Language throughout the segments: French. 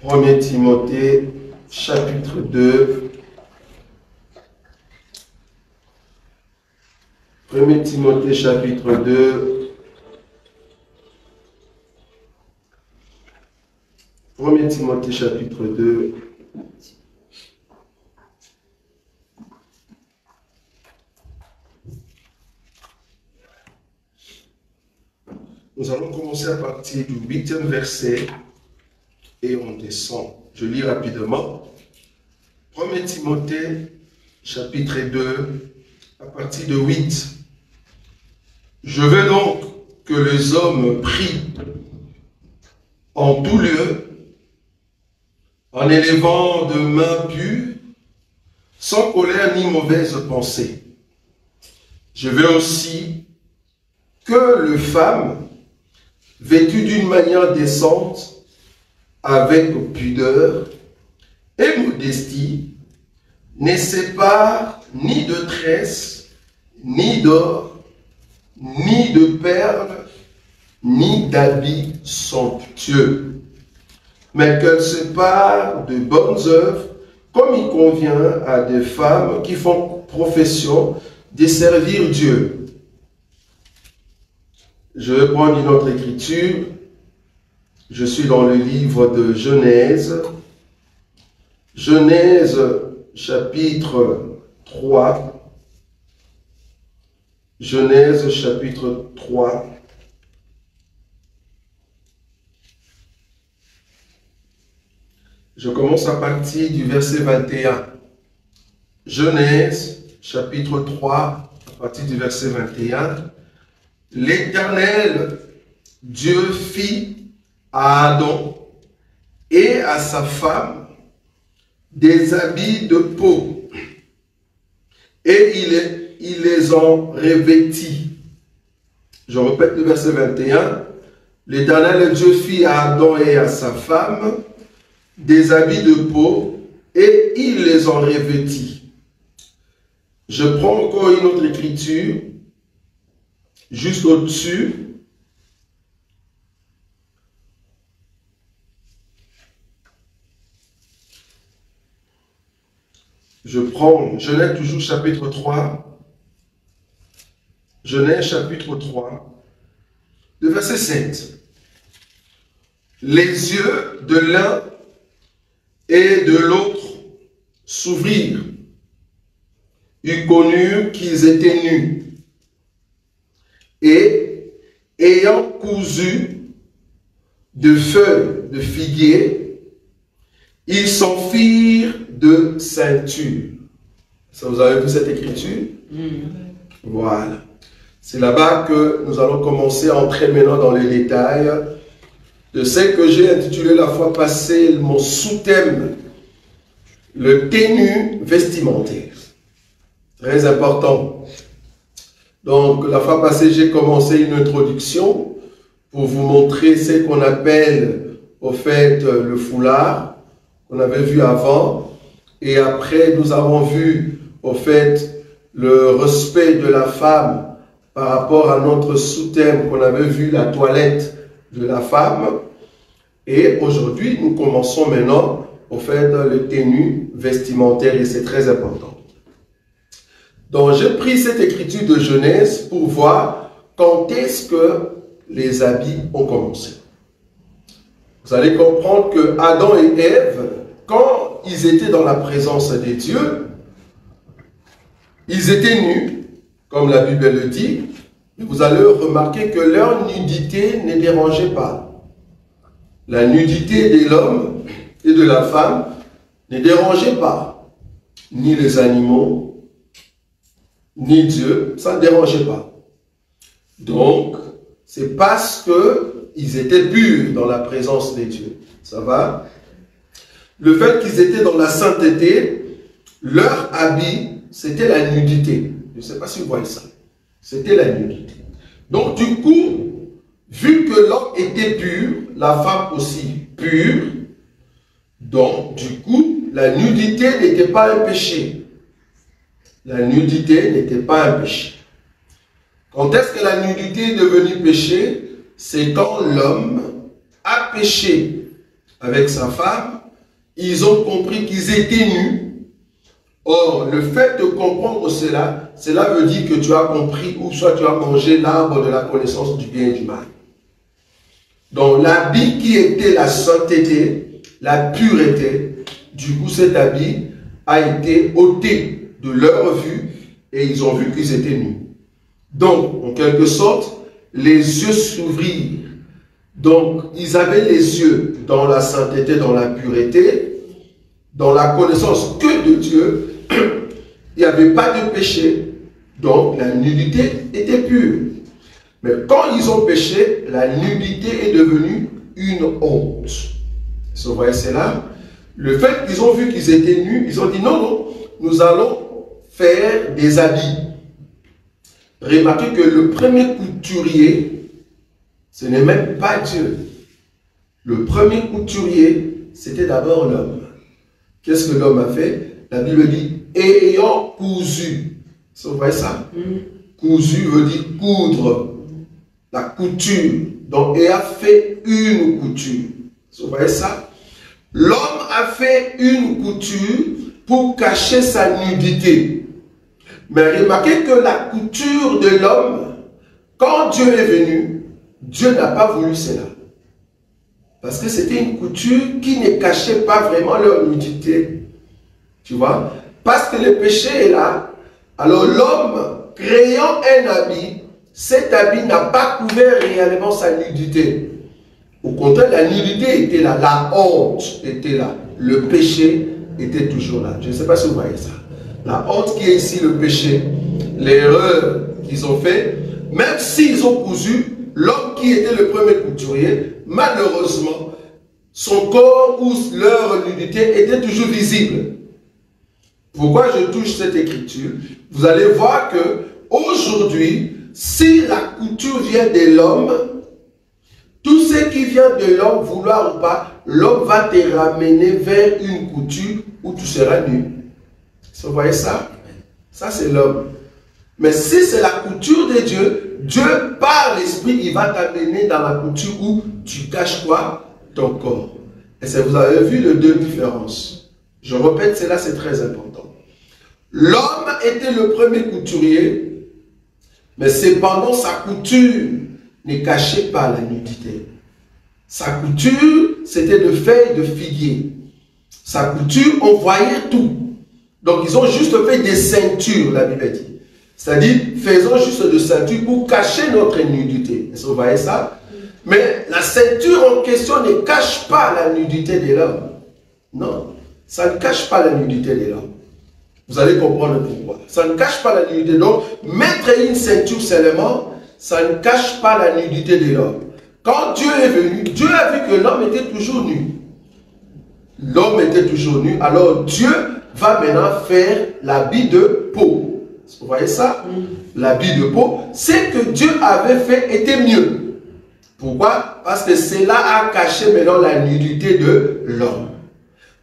1er Timothée, chapitre 2. 1er Timothée, chapitre 2. 1er Timothée, chapitre 2. Nous allons commencer à partir du 8e verset et on descend. Je lis rapidement. 1er Timothée, chapitre 2, à partir de 8. Je veux donc que les hommes prient en tout lieu, en élevant de mains pures, sans colère ni mauvaise pensée. Je veux aussi que les femmes, vêtues d'une manière décente, avec pudeur et modestie, ne séparent ni de tresses, ni d'or, ni de perles, ni d'habits somptueux, mais qu'elles se parent de bonnes œuvres, comme il convient à des femmes qui font profession de servir Dieu. Je vais prendre une autre écriture. Je suis dans le livre de Genèse. Genèse, chapitre 3. Genèse, chapitre 3. Je commence à partir du verset 21. Genèse, chapitre 3, à partir du verset 21. L'Éternel, Dieu fit à Adam et à sa femme des habits de peau, et il les en revêtit. Je répète le verset 21. L'Éternel Dieu fit à Adam et à sa femme des habits de peau, et il les en revêtit. Je prends encore une autre écriture, juste au-dessus. Je prends Genèse toujours chapitre 3. Genèse chapitre 3. Le verset 7. Les yeux de l'un et de l'autre s'ouvrirent. Ils connurent qu'ils étaient nus. Et, ayant cousu de feuilles de figuier, ils s'enfirent de ceinture. Ça, vous avez vu cette écriture? Voilà. C'est là-bas que nous allons commencer à entrer maintenant dans les détails de ce que j'ai intitulé la fois passée, mon sous-thème, le tenue vestimentaire. Très important. Donc, la fois passée, j'ai commencé une introduction pour vous montrer ce qu'on appelle, au fait, le foulard, qu'on avait vu avant. Et après, nous avons vu, au fait, le respect de la femme par rapport à notre sous-thème qu'on avait vu, la toilette de la femme. Et aujourd'hui, nous commençons maintenant, au fait, le tenue vestimentaire, et c'est très important. Donc, j'ai pris cette écriture de Genèse pour voir quand est-ce que les habits ont commencé. Vous allez comprendre que Adam et Ève, quand ils étaient dans la présence de Dieu, ils étaient nus, comme la Bible le dit. Vous allez remarquer que leur nudité ne dérangeait pas. La nudité de l'homme et de la femme ne dérangeait pas. Ni les animaux, ni Dieu, ça ne dérangeait pas. Donc, c'est parce qu'ils étaient purs dans la présence de Dieu. Ça va? Le fait qu'ils étaient dans la sainteté, leur habit, c'était la nudité. Je ne sais pas si vous voyez ça. C'était la nudité. Donc, du coup, vu que l'homme était pur, la femme aussi pure, donc, du coup, la nudité n'était pas un péché. La nudité n'était pas un péché. Quand est-ce que la nudité est devenue péché? C'est quand l'homme a péché avec sa femme, ils ont compris qu'ils étaient nus. Or, le fait de comprendre cela, cela veut dire que tu as compris ou soit tu as mangé l'arbre de la connaissance du bien et du mal. Donc, l'habit qui était la sainteté, la pureté, du coup, cet habit a été ôté de leur vue et ils ont vu qu'ils étaient nus. Donc, en quelque sorte, les yeux s'ouvrirent. Donc, ils avaient les yeux dans la sainteté, dans la pureté, dans la connaissance que de Dieu. Il n'y avait pas de péché, donc la nudité était pure. Mais quand ils ont péché, la nudité est devenue une honte. Vous voyez cela? Le fait qu'ils ont vu qu'ils étaient nus, ils ont dit non, non, nous allons faire des habits. Remarquez que le premier couturier, ce n'est même pas Dieu. Le premier couturier, c'était d'abord l'homme. Qu'est-ce que l'homme a fait? La Bible dit ayant cousu. Vous voyez ça? Cousu veut dire coudre. La couture. Donc, et a fait une couture. Vous voyez ça? L'homme a fait une couture pour cacher sa nudité. Mais remarquez que la couture de l'homme, quand Dieu est venu, Dieu n'a pas voulu cela. Parce que c'était une couture qui ne cachait pas vraiment leur nudité. Tu vois? Parce que le péché est là. Alors l'homme, créant un habit, cet habit n'a pas couvert réellement sa nudité. Au contraire, la nudité était là, la honte était là, le péché était toujours là. Je ne sais pas si vous voyez ça. La honte qui est ici, le péché, l'erreur qu'ils ont fait, même s'ils ont cousu, l'homme qui était le premier couturier, malheureusement, son corps ou leur nudité était toujours visible. Pourquoi je touche cette écriture? Vous allez voir que aujourd'hui, si la couture vient de l'homme, tout ce qui vient de l'homme, vouloir ou pas, l'homme va te ramener vers une couture où tu seras nu. Vous voyez ça? Ça, c'est l'homme. Mais si c'est la couture de Dieu, Dieu, par l'Esprit, il va t'amener dans la couture où tu caches quoi? Ton corps. Et ça, vous avez vu les deux différences. Je répète, cela, c'est très important. L'homme était le premier couturier, mais cependant, sa couture ne cachait pas la nudité. Sa couture, c'était de feuilles de figuier. Sa couture, on voyait tout. Donc, ils ont juste fait des ceintures, la Bible dit. C'est-à-dire, faisons juste des ceintures pour cacher notre nudité. Est-ce que vous voyez ça? Mais la ceinture en question ne cache pas la nudité de l'homme. Non, ça ne cache pas la nudité de l'homme. Vous allez comprendre pourquoi. Ça ne cache pas la nudité. Donc, mettre une ceinture seulement, ça ne cache pas la nudité de l'homme. Quand Dieu est venu, Dieu a vu que l'homme était toujours nu. L'homme était toujours nu. Alors, Dieu va maintenant faire l'habit de peau. Vous voyez ça? L'habit de peau. Ce que Dieu avait fait était mieux. Pourquoi? Parce que cela a caché maintenant la nudité de l'homme.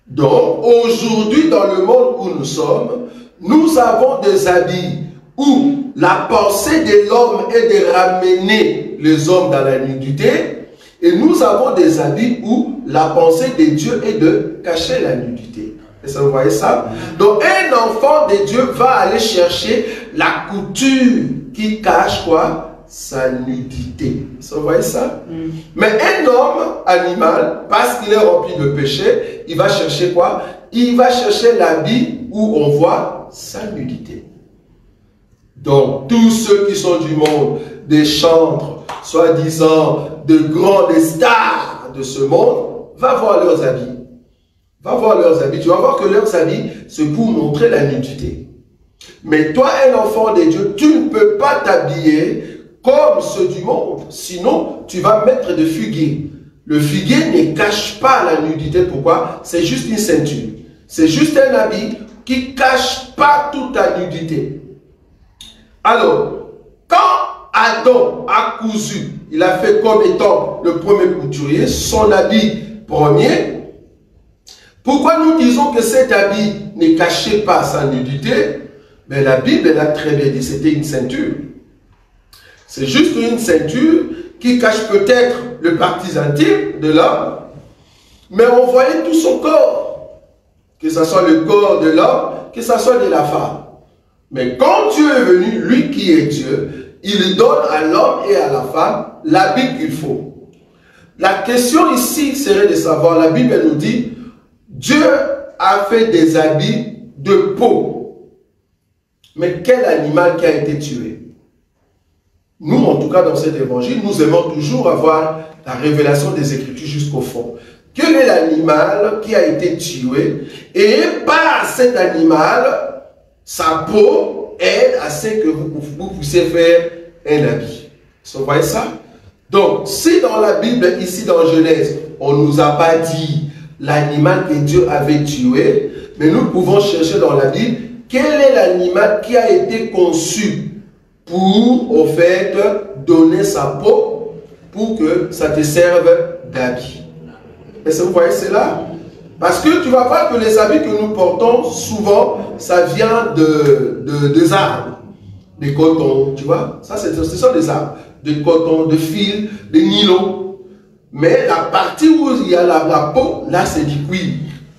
Donc, aujourd'hui, dans le monde où nous sommes, nous avons des habits où la pensée de l'homme est de ramener les hommes dans la nudité, et nous avons des habits où la pensée de Dieu est de cacher la nudité. Est-ce que vous voyez ça? Donc, un enfant de Dieu va aller chercher la couture qui cache quoi? Sa nudité. Vous voyez ça? Mais un homme animal, parce qu'il est rempli de péché, il va chercher quoi? Il va chercher l'habit où on voit sa nudité. Donc, tous ceux qui sont du monde, des chantres, soi-disant, de grands, des stars de ce monde, va voir leurs habits. Va voir leurs habits. Tu vas voir que leurs habits, c'est pour montrer la nudité. Mais toi, un enfant de Dieu, tu ne peux pas t'habiller comme ceux du monde. Sinon, tu vas mettre de figuier. Le figuier ne cache pas la nudité. Pourquoi? C'est juste une ceinture. C'est juste un habit qui ne cache pas toute ta nudité. Alors, quand Adam a cousu, il a fait comme étant le premier couturier, son habit premier. Pourquoi nous disons que cet habit ne cachait pas sa nudité? Mais la Bible l'a très bien dit, c'était une ceinture. C'est juste une ceinture qui cache peut-être le parti intime de l'homme, mais on voyait tout son corps, que ce soit le corps de l'homme, que ce soit de la femme. Mais quand Dieu est venu, lui qui est Dieu, il donne à l'homme et à la femme l'habit qu'il faut. La question ici serait de savoir, la Bible nous dit, Dieu a fait des habits de peau. Mais quel animal qui a été tué? Nous, en tout cas, dans cet évangile, nous aimons toujours avoir la révélation des Écritures jusqu'au fond. Quel est l'animal qui a été tué? Et par cet animal, sa peau aide à ce que vous puissiez faire un habit. Vous voyez ça? Donc, si dans la Bible, ici dans Genèse, on ne nous a pas dit l'animal que Dieu avait tué, mais nous pouvons chercher dans la Bible quel est l'animal qui a été conçu pour, au fait, donner sa peau pour que ça te serve d'habit. Est-ce que vous voyez cela? Parce que tu vas voir que les habits que nous portons, souvent, ça vient des arbres, des cotons, tu vois. Ça, ce sont des arbres, de coton, de fil, de nylon. Mais la partie où il y a la peau, là, c'est du cuir.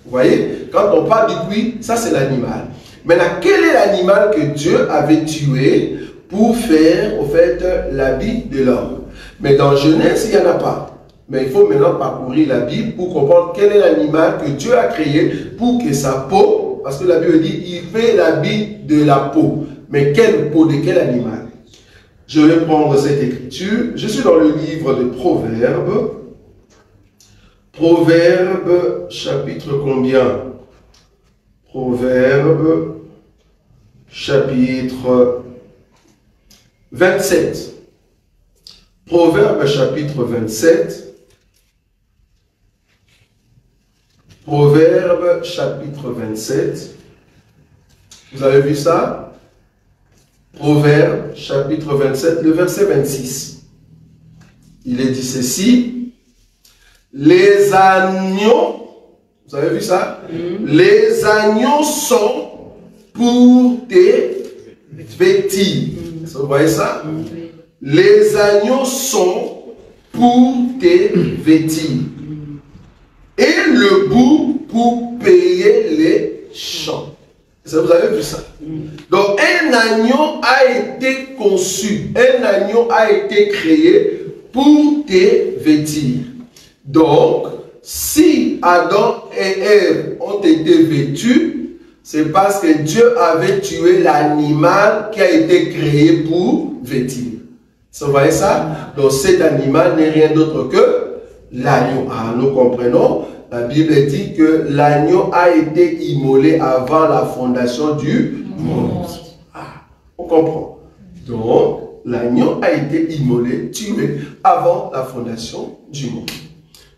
Vous voyez? Quand on parle du cuir, ça, c'est l'animal. Maintenant, quel est l'animal que Dieu avait tué pour faire, au fait, l'habit de l'homme? Mais dans Genèse, il n'y en a pas. Mais il faut maintenant parcourir la Bible pour comprendre quel est l'animal que Dieu a créé pour que sa peau, parce que la Bible dit, il fait l'habit de la peau. Mais quelle peau, de quel animal? Je vais prendre cette écriture. Je suis dans le livre de Proverbes. Proverbes, chapitre combien? Proverbes, chapitre 27. Proverbes, chapitre 27. Proverbes, chapitre 27. Vous avez vu ça? Proverbes, chapitre 27, le verset 26. Il est dit ceci. Les agneaux, vous avez vu ça? Les agneaux sont pour tes vêtir. Vous voyez ça? Les agneaux sont pour tes vêtir. Et le bout pour payer les champs. Vous avez vu ça? Donc, un agneau a été conçu, un agneau a été créé pour te vêtir. Donc, si Adam et Ève ont été vêtus, c'est parce que Dieu avait tué l'animal qui a été créé pour vêtir. Vous voyez ça? Donc, cet animal n'est rien d'autre que l'agneau. Ah, nous comprenons. La Bible dit que l'agneau a été immolé avant la fondation du monde. Ah, on comprend. Donc, l'agneau a été immolé, tué avant la fondation du monde.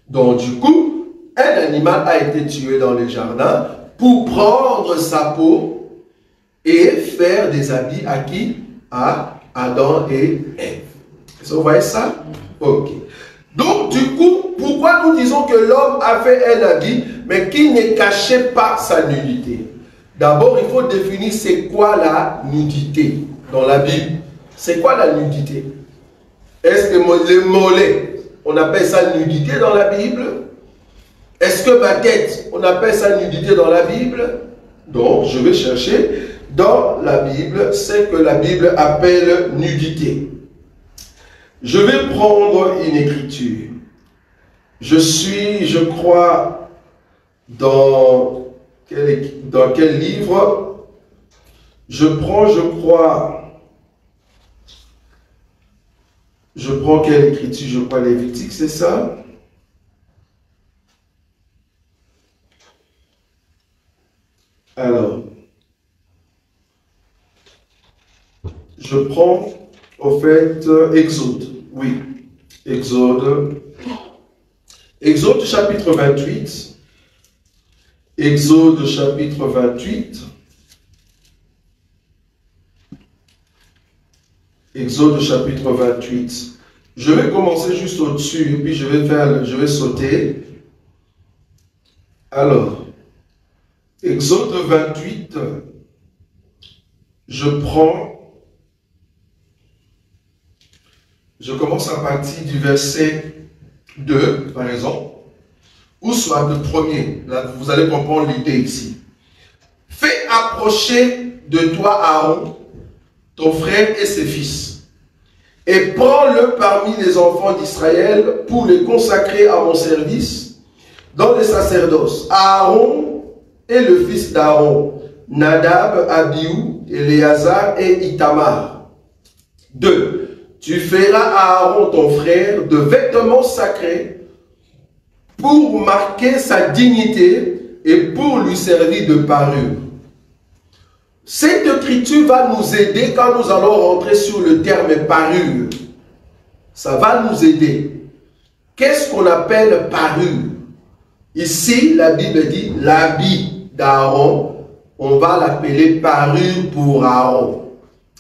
Donc, du coup, un animal a été tué dans le jardin pour prendre sa peau et faire des habits à qui? À Adam et Ève. Vous voyez ça? Ok. Donc, du coup, pourquoi nous disons que l'homme a fait un habit, mais qui ne cachait pas sa nudité? D'abord, il faut définir c'est quoi la nudité dans la Bible. C'est quoi la nudité? Est-ce que les mollets, on appelle ça nudité dans la Bible? Est-ce que ma tête, on appelle ça nudité dans la Bible? Donc, je vais chercher dans la Bible ce que la Bible appelle nudité. Je vais prendre une écriture. Je crois, dans quel livre? Je prends quelle écriture? Je crois Lévitique, c'est ça? Alors, je prends, au fait, Exode. Oui, Exode. Exode chapitre 28. Exode chapitre 28. Exode chapitre 28. Je vais commencer juste au-dessus, et puis je vais sauter. Alors, Exode 28, je commence à partir du verset 2, par exemple. ou soit le premier. Là, vous allez comprendre l'idée ici. Fais approcher de toi Aaron, ton frère et ses fils, et prends-le parmi les enfants d'Israël pour les consacrer à mon service dans les sacerdoces. Aaron et le fils d'Aaron, Nadab, Abihu, Éléazar et Itamar. 2. Tu feras à Aaron ton frère de vêtements sacrés pour marquer sa dignité et pour lui servir de parure. Cette écriture va nous aider quand nous allons rentrer sur le terme parure. Ça va nous aider. Qu'est-ce qu'on appelle parure? Ici, la Bible dit l'habit d'Aaron, on va l'appeler parure pour Aaron.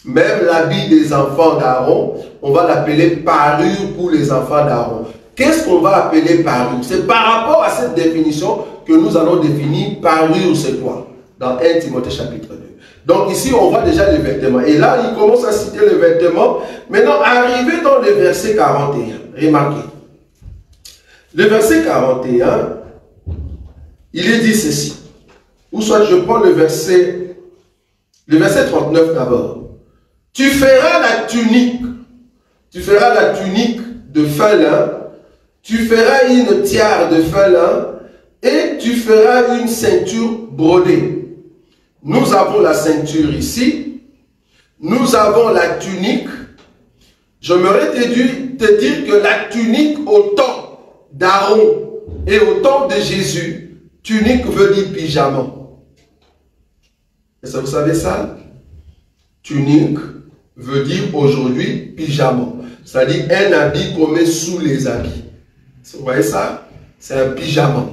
Même l'habit des enfants d'Aaron, on va l'appeler parure pour les enfants d'Aaron. Qu'est-ce qu'on va appeler parure? C'est par rapport à cette définition que nous allons définir parure, c'est quoi? Dans 1 Timothée chapitre 2. Donc ici, on voit déjà les vêtements. Et là, il commence à citer les vêtements. Maintenant, arrivé dans le verset 41, remarquez. Le verset 41, il est dit ceci. Ou soit je prends le verset 39 d'abord. Tu feras la tunique de fin lin, tu feras une tiare de fin lin, et tu feras une ceinture brodée. Nous avons la ceinture ici, nous avons la tunique. J'aimerais te dire que la tunique au temps d'Aaron et au temps de Jésus, tunique veut dire pyjama. Est-ce que vous savez ça? Tunique veut dire aujourd'hui pyjama. C'est-à-dire un habit qu'on met sous les habits. Vous voyez ça? C'est un pyjama.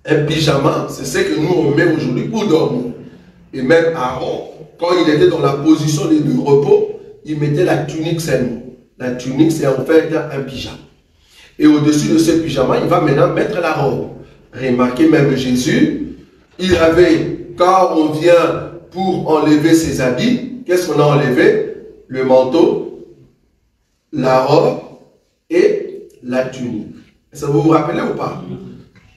Un pyjama, c'est ce que nous on met aujourd'hui pour dormir. Et même Aaron, quand il était dans la position de repos, il mettait la tunique seulement. La tunique, c'est en fait un pyjama. Et au-dessus de ce pyjama, il va maintenant mettre la robe. Remarquez même Jésus, il avait, quand on vient pour enlever ses habits, qu'est-ce qu'on a enlevé? Le manteau, la robe et la tunique. Ça vous rappelez ou pas?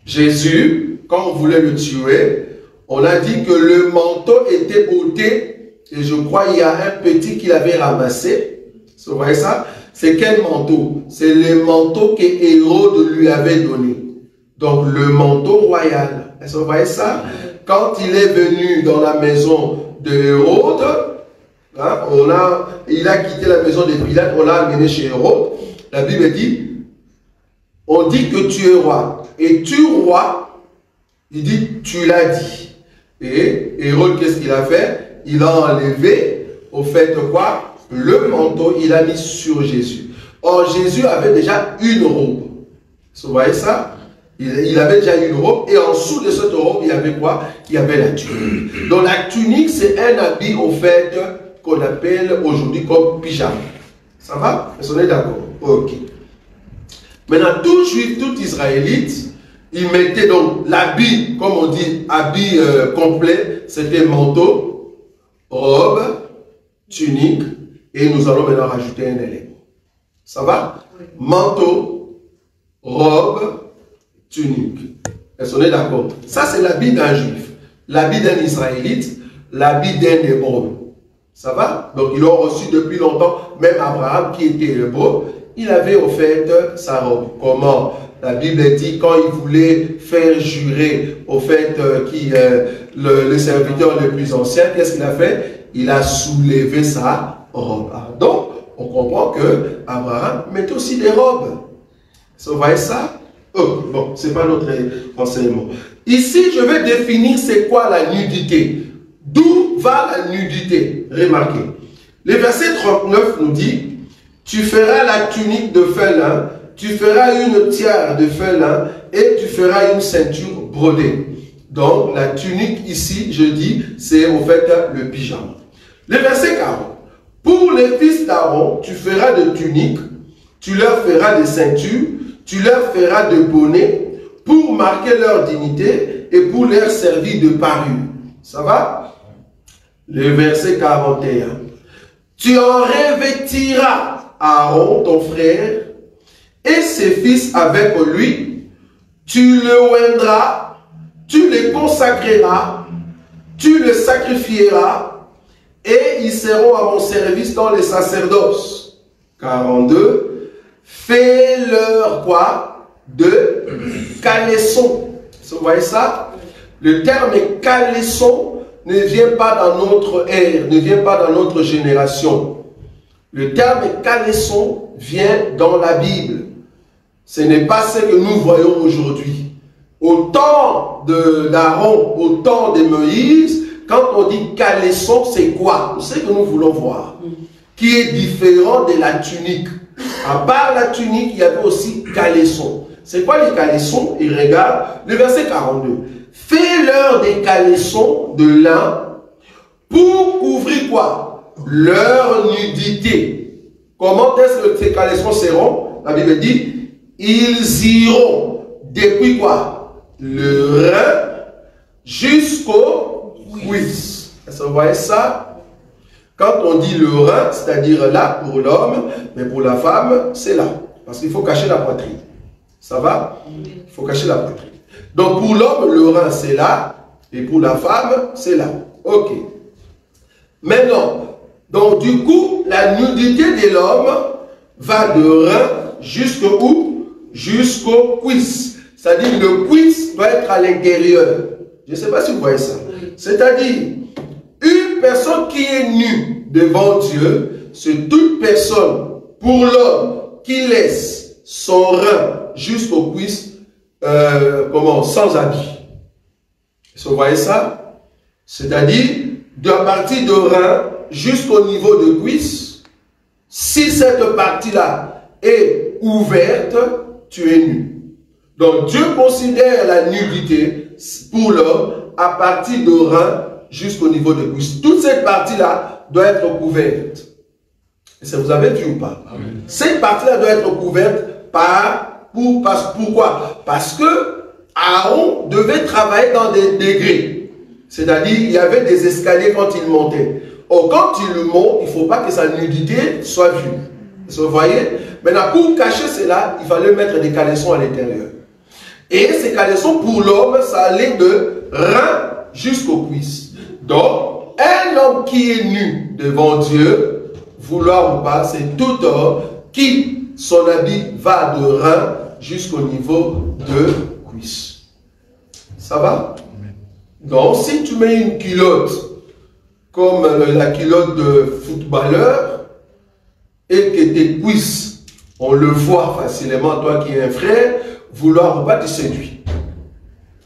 Jésus, quand on voulait le tuer, on a dit que le manteau était ôté, et je crois qu'il y a un petit qu'il avait ramassé. Vous voyez ça? C'est quel manteau? C'est le manteau que Hérode lui avait donné. Donc le manteau royal. Est-ce que vous voyez ça? Quand il est venu dans la maison de Hérode, hein, il a quitté la maison de Pilate, on l'a amené chez Hérode. La Bible dit, on dit que tu es roi. Et tu roi, il dit, tu l'as dit. Et Hérode, qu'est-ce qu'il a fait? Il a enlevé, au fait quoi? Le manteau, il a mis sur Jésus. Or, Jésus avait déjà une robe. Vous voyez ça? Il avait déjà une robe. Et en dessous de cette robe, il y avait quoi? Il y avait la tunique. Donc, la tunique, c'est un habit, au fait, qu'on appelle aujourd'hui comme pyjama. Ça va? Est-ce qu'on est d'accord? Ok. Maintenant, tout juif, tout israélite, il mettait donc l'habit, comme on dit, habit complet, c'était manteau, robe, tunique, et nous allons maintenant rajouter un élément. Ça va? Manteau, robe, tunique. Est-ce qu'on est d'accord? Ça, c'est l'habit d'un juif, l'habit d'un israélite, l'habit d'un hébreu. Ça va? Donc, ils l'ont reçu depuis longtemps. Même Abraham, qui était hébreu, il avait offert sa robe. Comment? La Bible dit, quand il voulait faire jurer au fait le serviteur le plus ancien, qu'est-ce qu'il a fait? Il a soulevé sa robe. Donc, on comprend que Abraham mettait aussi des robes. Vous voyez ça? Oh, bon, ce n'est pas notre enseignement. Ici, je vais définir c'est quoi la nudité. D'où va la nudité? Remarquez. Le verset 39 nous dit, tu feras la tunique de fin lin, tu feras une tiare de fin lin et tu feras une ceinture brodée. Donc, la tunique ici, je dis, c'est au fait le pyjama. Le verset 40. Pour les fils d'Aaron, tu feras de tuniques, tu leur feras des ceintures, tu leur feras de bonnets pour marquer leur dignité et pour leur servir de parure. Ça va? Le verset 41. Tu en revêtiras Aaron, ton frère, et ses fils avec lui, tu le oindras, tu le consacreras, tu le sacrifieras, et ils seront à mon service dans les sacerdoces. 42. Fais-leur quoi? De caleçon. Vous voyez ça? Le terme caleçon ne vient pas dans notre ère, ne vient pas dans notre génération. Le terme caleçon vient dans la Bible. Ce n'est pas ce que nous voyons aujourd'hui. Au temps d'Aaron, au temps de Moïse, quand on dit caleçon, c'est quoi? C'est ce que nous voulons voir. Qui est différent de la tunique. À part la tunique, il y avait aussi caleçon. C'est quoi les caleçons? Et regarde le verset 42. Fais-leur des caleçons de lin pour couvrir quoi? Leur nudité. Comment est-ce que ces caleçons seront? La Bible dit, ils iront depuis quoi? Le rein jusqu'au cuisse. Est-ce que vous voyez ça? Quand on dit le rein, c'est-à-dire là pour l'homme, mais pour la femme, c'est là. Parce qu'il faut cacher la poitrine. Ça va? Il faut cacher la poitrine. Donc pour l'homme, le rein c'est là, et pour la femme, c'est là. Ok. Maintenant, donc du coup, la nudité de l'homme va de rein jusqu'où? Jusqu'au cuisse. C'est-à-dire le cuisse doit être à l'intérieur. Je ne sais pas si vous voyez ça. C'est-à-dire, une personne qui est nue devant Dieu, c'est toute personne, pour l'homme, qui laisse son rein jusqu'au cuisse, sans habit. Vous voyez ça? C'est-à-dire, de partir de rein jusqu'au niveau de cuisse, si cette partie-là est ouverte, tu es nu. Donc Dieu considère la nudité pour l'homme à partir de rein jusqu'au niveau de cuisse. Toute cette partie-là doit être couverte. Est-ce que vous avez vu ou pas? Amen. Cette partie-là doit être couverte pourquoi? Parce que Aaron devait travailler dans des degrés. C'est-à-dire, il y avait des escaliers quand il montait. Or, quand il monte, il ne faut pas que sa nudité soit vue. Vous voyez? Maintenant, pour cacher cela, il fallait mettre des caleçons à l'intérieur. Et ces caleçons, pour l'homme, ça allait de rein jusqu'aux cuisses. Donc, un homme qui est nu devant Dieu, vouloir ou pas, c'est tout homme qui, son habit va de rein jusqu'au niveau de cuisse. Ça va? Donc, si tu mets une culotte, comme la culotte de footballeur, et que tes cuisses, on le voit facilement, toi qui es un frère, vouloir ou pas, tu séduis.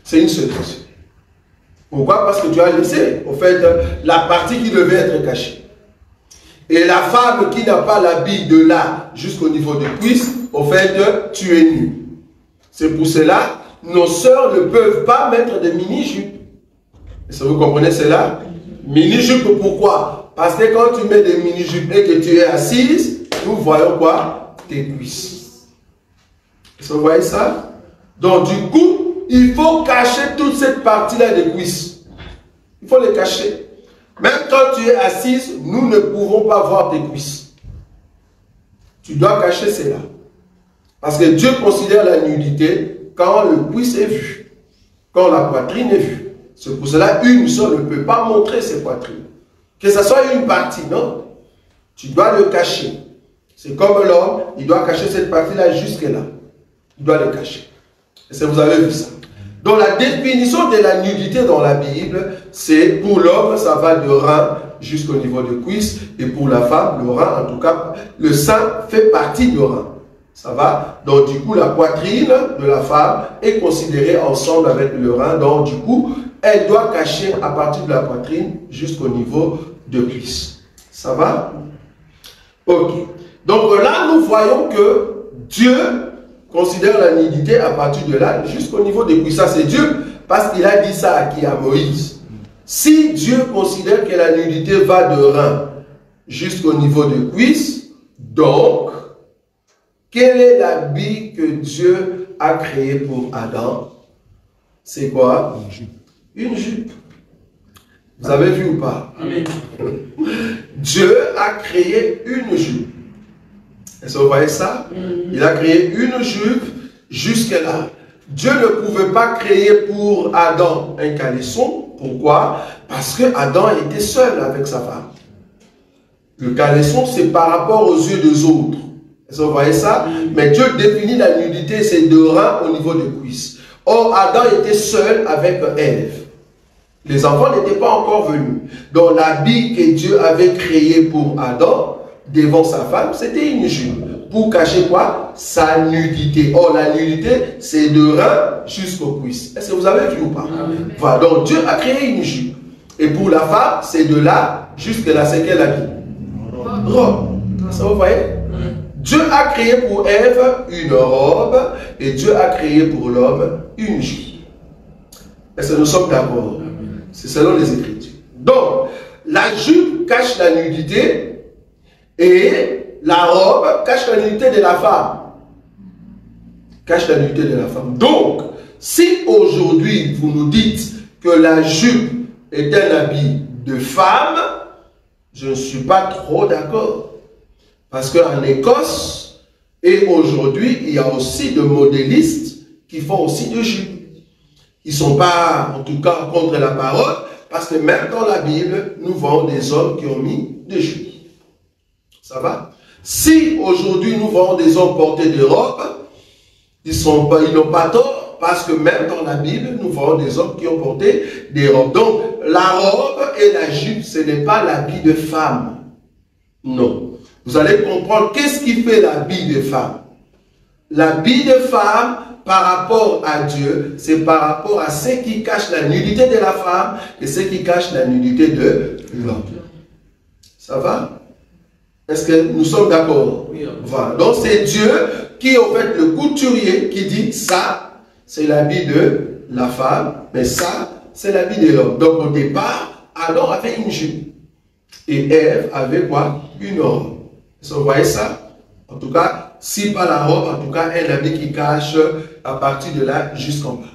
C'est une séduction. Pourquoi? Parce que tu as laissé, au fait, la partie qui devait être cachée. Et la femme qui n'a pas l'habit de là jusqu'au niveau des cuisses, au fait, tu es nu. C'est pour cela, nos sœurs ne peuvent pas mettre de mini-jupes. Est-ce que vous comprenez cela? Mini-jupe, pourquoi? Parce que quand tu mets des mini-jupes et que tu es assise, nous voyons quoi? Tes cuisses. Est-ce que vous voyez ça? Donc du coup, il faut cacher toute cette partie-là des cuisses. Il faut les cacher. Même quand tu es assise, nous ne pouvons pas voir tes cuisses. Tu dois cacher cela. Parce que Dieu considère la nudité quand le cuisse est vu, quand la poitrine est vue. C'est pour cela une seule ne peut pas montrer ses poitrines. Que ce soit une partie, non? Tu dois le cacher. C'est comme l'homme, il doit cacher cette partie-là jusque-là. Il doit le cacher. Est-ce que vous avez vu ça? Donc la définition de la nudité dans la Bible, c'est pour l'homme, ça va de rein jusqu'au niveau de cuisse, et pour la femme, le rein, en tout cas, le sein fait partie du rein. Ça va? Donc du coup, la poitrine de la femme est considérée ensemble avec le rein. Donc du coup, elle doit cacher à partir de la poitrine jusqu'au niveau de cuisse. Ça va? Ok. Donc là, nous voyons que Dieu considère la nudité à partir de là jusqu'au niveau des cuisses. Ça, c'est Dieu, parce qu'il a dit ça à qui? À Moïse. Si Dieu considère que la nudité va de rein jusqu'au niveau de cuisse, donc, quel est l'habit que Dieu a créé pour Adam? C'est quoi? Une jupe. Une jupe. Vous avez vu ou pas? Amen. Dieu a créé une jupe. Est-ce que vous voyez ça? Il a créé une jupe jusque là. Dieu ne pouvait pas créer pour Adam un caleçon. Pourquoi? Parce que Adam était seul avec sa femme. Le caleçon, c'est par rapport aux yeux des autres. Est-ce que vous voyez ça? Mais Dieu définit la nudité, c'est de reins au niveau des cuisses. Or, Adam était seul avec Ève. Les enfants n'étaient pas encore venus. Donc, l'habit que Dieu avait créé pour Adam, devant sa femme, c'était une jupe. Pour cacher quoi? Sa nudité. Or, la nudité, c'est de reins jusqu'aux cuisses. Est-ce que vous avez vu ou pas? Voilà. Donc, Dieu a créé une jupe. Et pour la femme, c'est de là jusqu'à là, c'est quel habit? Robe. Ça vous voyez? Dieu a créé pour Ève une robe et Dieu a créé pour l'homme une jupe. Est-ce que nous sommes d'accord? C'est selon les Écritures. Donc, la jupe cache la nudité et la robe cache la nudité de la femme. Cache la nudité de la femme. Donc, si aujourd'hui vous nous dites que la jupe est un habit de femme, je ne suis pas trop d'accord. Parce qu'en Écosse, et aujourd'hui, il y a aussi des modélistes qui font aussi de jupes. Ils ne sont pas, en tout cas, contre la parole, parce que même dans la Bible, nous voyons des hommes qui ont mis des jupes. Ça va? Si aujourd'hui nous voyons des hommes porter des robes, ils n'ont pas tort, parce que même dans la Bible, nous voyons des hommes qui ont porté des robes. Donc, la robe et la jupe, ce n'est pas l'habit de femme. Non. Vous allez comprendre qu'est-ce qui fait l'habit de femme. L'habit de femme, par rapport à Dieu, c'est par rapport à ce qui cache la nudité de la femme et ce qui cache la nudité de l'homme. Ça va? Est-ce que nous sommes d'accord? Oui. Voilà. Donc c'est Dieu qui est en fait le couturier qui dit ça, c'est l'habit de la femme, mais ça, c'est l'habit de l'homme. Donc au départ, Adam avait une jupe et Ève avait quoi? Une robe. Est-ce que vous voyez ça? En tout cas, si pas la robe, en tout cas un habit qui cache à partir de là jusqu'en bas.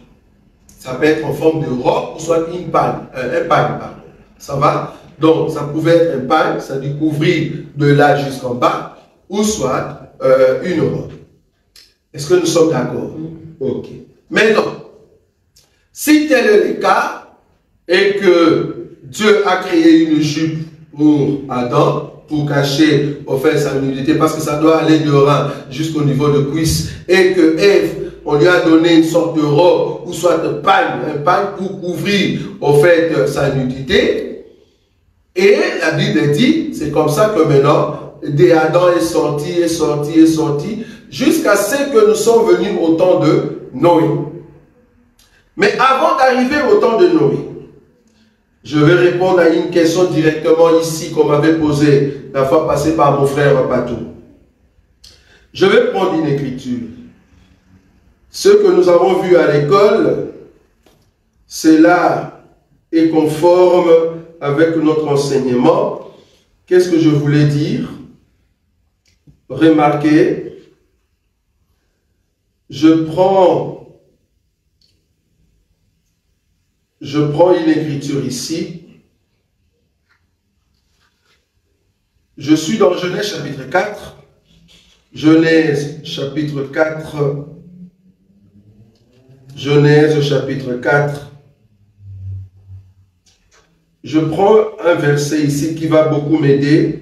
Ça peut être en forme de robe ou soit une pagne, un pagne, pardon. Ça va? Donc, ça pouvait être un pagne, ça dit couvrir de là jusqu'en bas, ou soit une robe. Est-ce que nous sommes d'accord? Ok. Maintenant, si tel est le cas, et que Dieu a créé une jupe pour Adam, pour cacher au fait sa nudité, parce que ça doit aller de rein jusqu'au niveau de cuisse, et que Ève, on lui a donné une sorte de robe, ou soit de pagne, un pagne pour couvrir au fait sa nudité. Et la Bible dit, c'est comme ça que maintenant, Adam est sorti, jusqu'à ce que nous sommes venus au temps de Noé. Mais avant d'arriver au temps de Noé, je vais répondre à une question directement ici qu'on m'avait posée la fois passée par mon frère Patou. Je vais prendre une écriture. Ce que nous avons vu à l'école, cela est conforme avec notre enseignement. Qu'est-ce que je voulais dire? Remarquez, je prends une écriture ici. Je suis dans Genèse chapitre 4. Genèse chapitre 4. Genèse chapitre 4. Je prends un verset ici qui va beaucoup m'aider.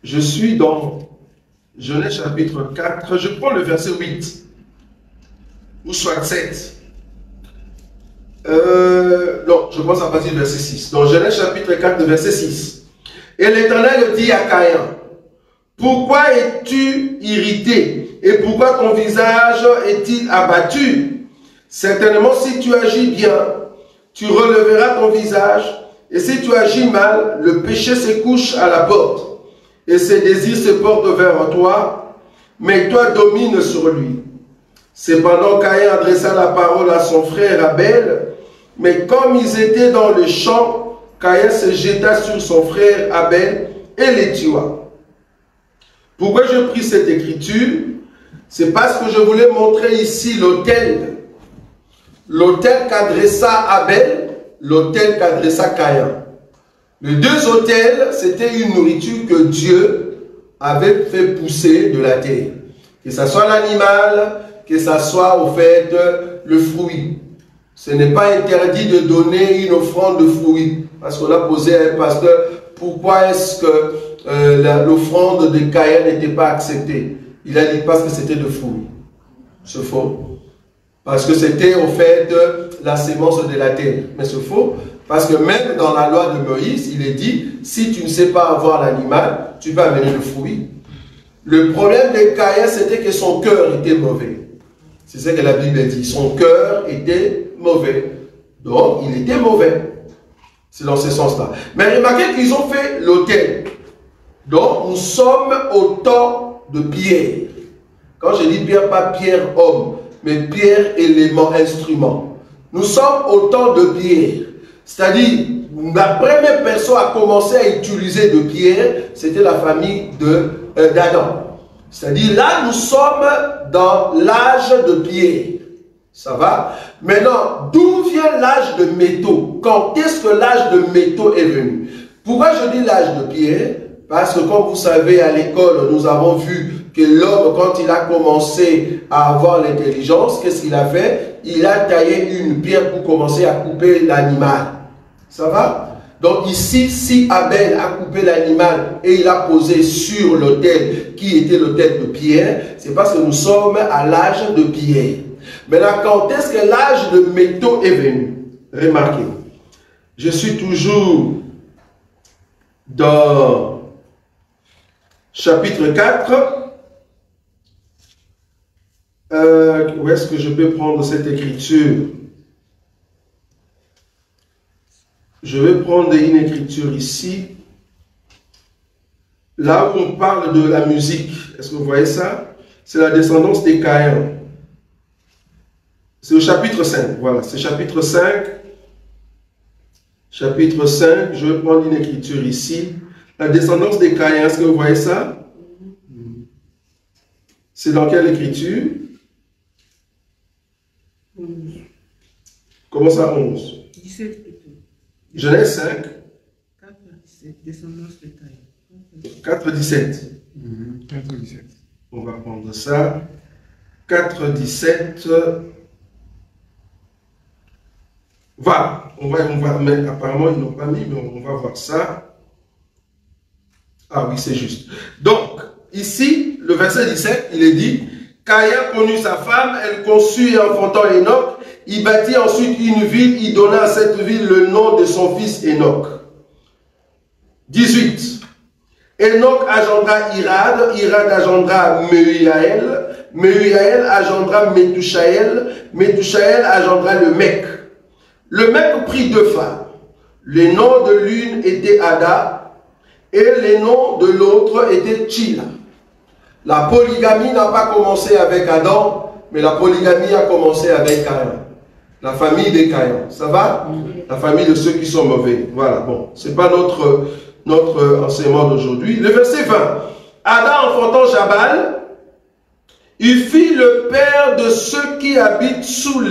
Je suis dans Genèse chapitre 4. Je prends le verset 8. Ou soit 7. Non, je pense à partir du verset 6. Dans Genèse chapitre 4, verset 6. Et l'Éternel dit à Caïn, pourquoi es-tu irrité et pourquoi ton visage est-il abattu? Certainement, si tu agis bien, tu releveras ton visage, et si tu agis mal, le péché se couche à la porte, et ses désirs se portent vers toi, mais toi domine sur lui. Cependant, Caïn adressa la parole à son frère Abel, mais comme ils étaient dans le champ, Caïn se jeta sur son frère Abel et les tua. Pourquoi je pris cette écriture? C'est parce que je voulais montrer ici l'autel. L'autel qu'adressa Abel l'autel qu'adressa Caïn. Les deux autels, c'était une nourriture que Dieu avait fait pousser de la terre. Que ce soit l'animal, que ce soit au fait le fruit. Ce n'est pas interdit de donner une offrande de fruits. Parce qu'on a posé à un pasteur, pourquoi est-ce que l'offrande de Caïn n'était pas acceptée? Il a dit parce que c'était de fruits. C'est faux. Parce que c'était au fait la sémence de la terre. Mais c'est faux. Parce que même dans la loi de Moïse, il est dit, si tu ne sais pas avoir l'animal, tu vas amener le fruit. Le problème de Caïn, c'était que son cœur était mauvais. C'est ce que la Bible dit. Son cœur était mauvais. Donc, il était mauvais. C'est dans ce sens-là. Mais remarquez qu'ils ont fait l'autel. Donc, nous sommes au temps de Pierre. Quand je dis Pierre, pas Pierre homme, mais Pierre élément, instrument. Nous sommes au temps de Pierre. C'est-à-dire, la première personne à commencer à utiliser de pierre, c'était la famille d'Adam. C'est-à-dire, là, nous sommes dans l'âge de pierre. Ça va? Maintenant, d'où vient l'âge de métaux? Quand est-ce que l'âge de métaux est venu? Pourquoi je dis l'âge de pierre? Parce que comme vous savez, à l'école, nous avons vu que l'homme, quand il a commencé à avoir l'intelligence, qu'est-ce qu'il a fait? Il a taillé une pierre pour commencer à couper l'animal. Ça va? Donc ici, si Abel a coupé l'animal et il a posé sur l'autel qui était l'autel de pierre, c'est parce que nous sommes à l'âge de pierre. Maintenant, quand est-ce que l'âge de métaux est venu? Remarquez, je suis toujours dans chapitre 4. Où est-ce que je peux prendre cette écriture? Je vais prendre une écriture ici. Là où on parle de la musique. Est-ce que vous voyez ça? C'est la descendance des Caïns. C'est au chapitre 5. Voilà, c'est chapitre 5. Chapitre 5. Je vais prendre une écriture ici. La descendance des Caïns. Est-ce que vous voyez ça? C'est dans quelle écriture? Comment ça, 11? 17 plutôt. Genèse 5. 4, 17, descendance de Caïn. 4, 17. 4, 17. On va prendre ça. 4, 17. Voilà. On va mettre, apparemment, ils n'ont pas mis, mais on va voir ça. Ah oui, c'est juste. Donc, ici, le verset 17, il est dit, Caïn connut sa femme, elle conçut et enfanta Enoch. Il bâtit ensuite une ville, il donna à cette ville le nom de son fils Enoch. 18. Enoch agendra Irad, Irad agendra Mehujaël, Mehujaël agendra Métouchaël, Métouchaël agendra le Mec. Le Mec prit deux femmes. Les noms de l'une était Ada et les noms de l'autre étaient Tchila. La polygamie n'a pas commencé avec Adam, mais la polygamie a commencé avec Caïn. La famille des Caïns. Ça va? La famille de ceux qui sont mauvais. Voilà, bon. Ce n'est pas notre enseignement d'aujourd'hui. Le verset 20. Adam enfantant Jabal, il fit le père de ceux qui habitent sous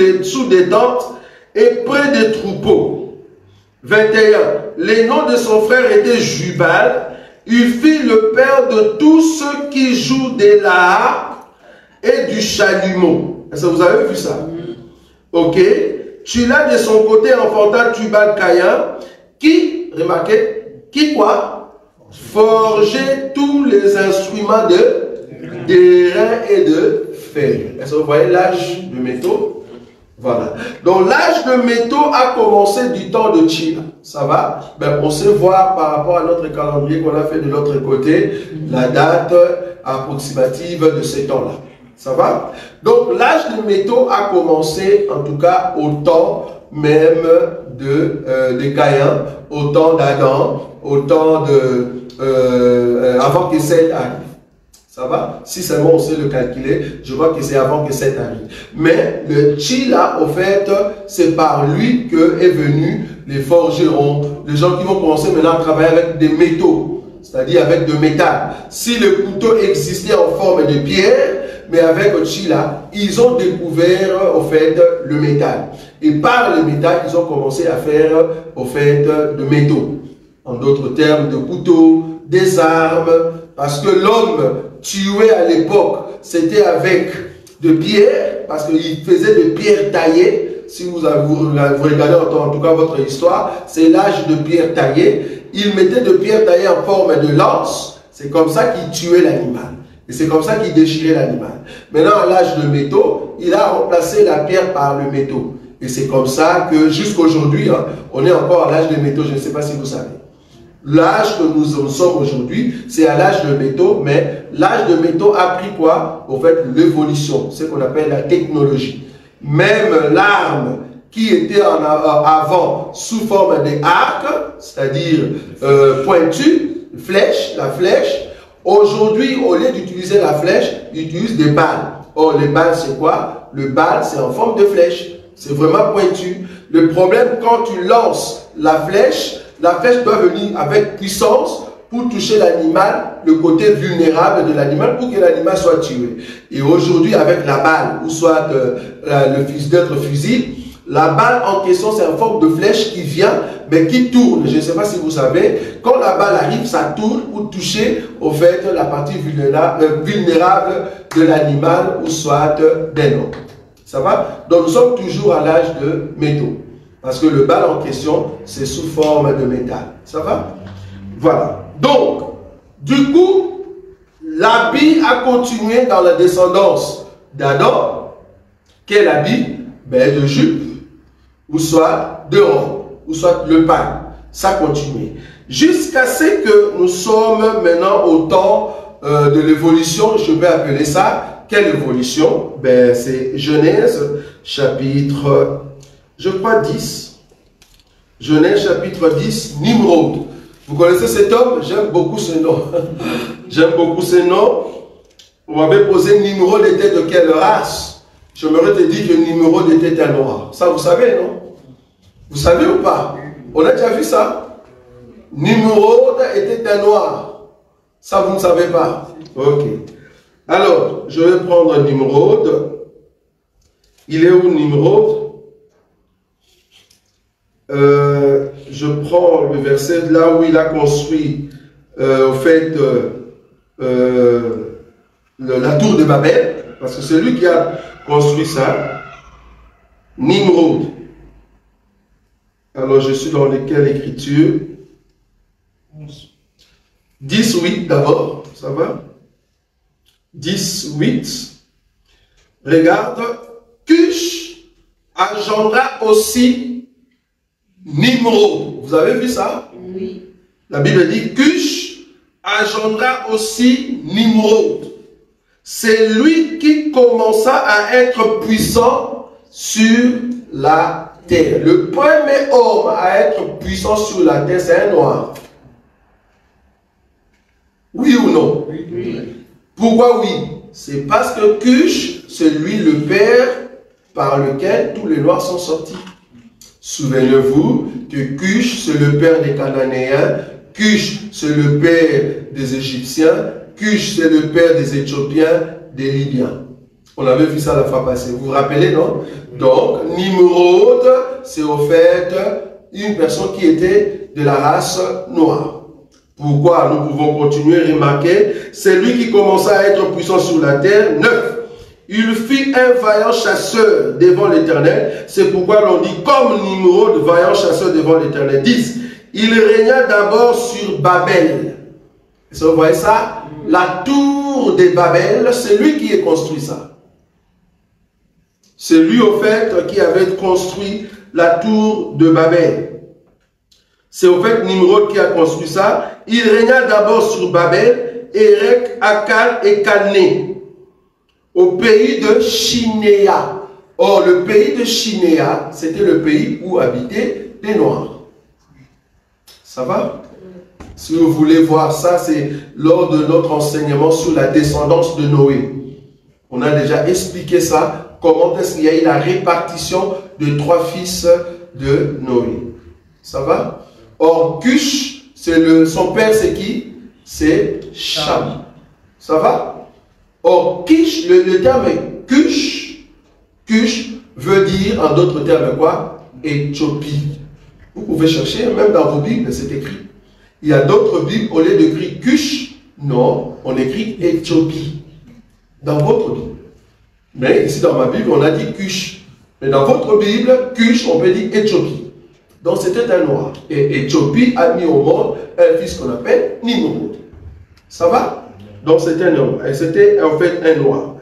des tentes et près des troupeaux. 21. Les noms de son frère étaient Jubal. Il fit le père de tous ceux qui jouent des lahards et du chalumeau. Est-ce que vous avez vu ça? Ok. Tchila de son côté enfanta Tubal Caïn, qui, remarquez, qui quoi? Forgeait tous les instruments d'airain et de fer. Est-ce que vous voyez l'âge de métaux? Voilà. Donc l'âge de métaux a commencé du temps de Tchila. Ça va? Ben, on sait voir par rapport à notre calendrier qu'on a fait de l'autre côté, la date approximative de ces temps-là. Ça va? Donc l'âge des métaux a commencé, en tout cas, au temps même de Caïn, au temps d'Adam, au temps avant que Seth arrive. Ça va? Si seulement on sait le calculer, je vois que c'est avant que Seth arrive. Mais le Tchila, au fait, c'est par lui que est venu les forgerons, les gens qui vont commencer maintenant à travailler avec des métaux, c'est-à-dire avec de métal. Si le couteau existait en forme de pierre, mais avec Ochila, ils ont découvert au fait le métal. Et par le métal, ils ont commencé à faire au fait de métaux. En d'autres termes, de couteaux, des armes, parce que l'homme tué à l'époque, c'était avec de pierres, parce qu'il faisait de pierres taillées. Si vous regardez en tout cas votre histoire, c'est l'âge de pierres taillées. Il mettait de pierres taillées en forme de lance. C'est comme ça qu'il tuait l'animal. Et c'est comme ça qu'il déchirait l'animal. Maintenant, à l'âge de métaux, il a remplacé la pierre par le métaux. Et c'est comme ça que jusqu'aujourd'hui, hein, on est encore à l'âge de métaux. Je ne sais pas si vous savez. L'âge que nous en sommes aujourd'hui, c'est à l'âge de métaux, mais l'âge de métaux a pris quoi? Au fait, l'évolution, ce qu'on appelle la technologie. Même l'arme qui était avant sous forme d'arc, c'est-à-dire pointu, flèche, la flèche, aujourd'hui, au lieu d'utiliser la flèche, ils utilisent des balles. Or, les balles, c'est quoi? Le balle, c'est en forme de flèche. C'est vraiment pointu. Le problème, quand tu lances la flèche doit venir avec puissance pour toucher l'animal, le côté vulnérable de l'animal, pour que l'animal soit tué. Et aujourd'hui, avec la balle, ou soit d'autres fusils, la balle en question, c'est en forme de flèche qui vient, mais qui tourne. Je ne sais pas si vous savez, quand la balle arrive, ça tourne pour toucher, au fait, la partie vulnérable de l'animal, ou soit d'un homme. Ça va? Donc, nous sommes toujours à l'âge de métaux. Parce que le balle en question, c'est sous forme de métal. Ça va? Voilà. Donc, du coup, l'habit a continué dans la descendance d'Adam. Quel habit? Ben, de jupe, ou soit de robe, ou soit le pain. Ça continue. Jusqu'à ce que nous sommes maintenant au temps de l'évolution, je vais appeler ça, quelle évolution? Ben, c'est Genèse, chapitre, je crois 10. Genèse, chapitre 10, Nimrod. Vous connaissez cet homme? J'aime beaucoup ce nom. J'aime beaucoup ce nom. On m'avait posé Nimrod était de quelle race? J'aimerais te dire que Nimrod était un noir. Ça, vous savez, non? Vous savez ou pas? On a déjà vu ça? Nimrod était un noir. Ça, vous ne savez pas? Ok. Alors, je vais prendre Nimrod. Il est où Nimrod? Je prends le verset là où il a construit au fait la tour de Babel, parce que c'est lui qui a construit ça. Nimrod. Alors je suis dans quelle écriture? 10:8 d'abord, ça va? 10:8. Regarde, Cush engendra aussi Nimrod. Vous avez vu ça? Oui. La Bible dit Cush engendra aussi Nimrod. C'est lui qui commença à être puissant sur la terre. Le premier homme à être puissant sur la terre, c'est un noir. Oui ou non? Oui. Pourquoi oui? C'est parce que Cush, c'est lui le père par lequel tous les noirs sont sortis. Souvenez-vous que Cush, c'est le père des Cananéens, Cush, c'est le père des Égyptiens, Cush, c'est le père des Éthiopiens, des Libyens. On avait vu ça la fois passée. Vous vous rappelez, non? Donc, Nimrod, c'est au fait une personne qui était de la race noire. Pourquoi? Nous pouvons continuer à remarquer. C'est lui qui commença à être puissant sur la terre. 9. Il fut un vaillant chasseur devant l'Éternel. C'est pourquoi l'on dit comme Nimrod, vaillant chasseur devant l'Éternel. 10. Il régna d'abord sur Babel. Vous voyez ça? La tour de Babel, c'est lui qui a construit ça. C'est lui, au fait, qui avait construit la tour de Babel. C'est au fait Nimrod qui a construit ça. Il régna d'abord sur Babel, Érec, Akal et Calné, au pays de Shinéa. Or, le pays de Shinéa, c'était le pays où habitaient les Noirs. Ça va? Si vous voulez voir ça, c'est lors de notre enseignement sur la descendance de Noé. On a déjà expliqué ça, comment est-ce qu'il y a eu la répartition de 3 fils de Noé. Ça va? Or, Cush, son père c'est qui? C'est Cham. Ça va? Or, Kish, le terme Cush, Cush veut dire en d'autres termes quoi? Éthiopie. Vous pouvez chercher, même dans vos Bibles, c'est écrit. Il y a d'autres Bibles, au lieu d'écrire Cush, non, on écrit Éthiopie. Dans votre Bible. Mais ici dans ma Bible, on a dit Cush. Mais dans votre Bible, Cush, on peut dire Éthiopie. Donc c'était un noir. Et Éthiopie a mis au monde un fils qu'on appelle Nimrod. Ça va? Donc c'était un homme. Et c'était en fait un noir.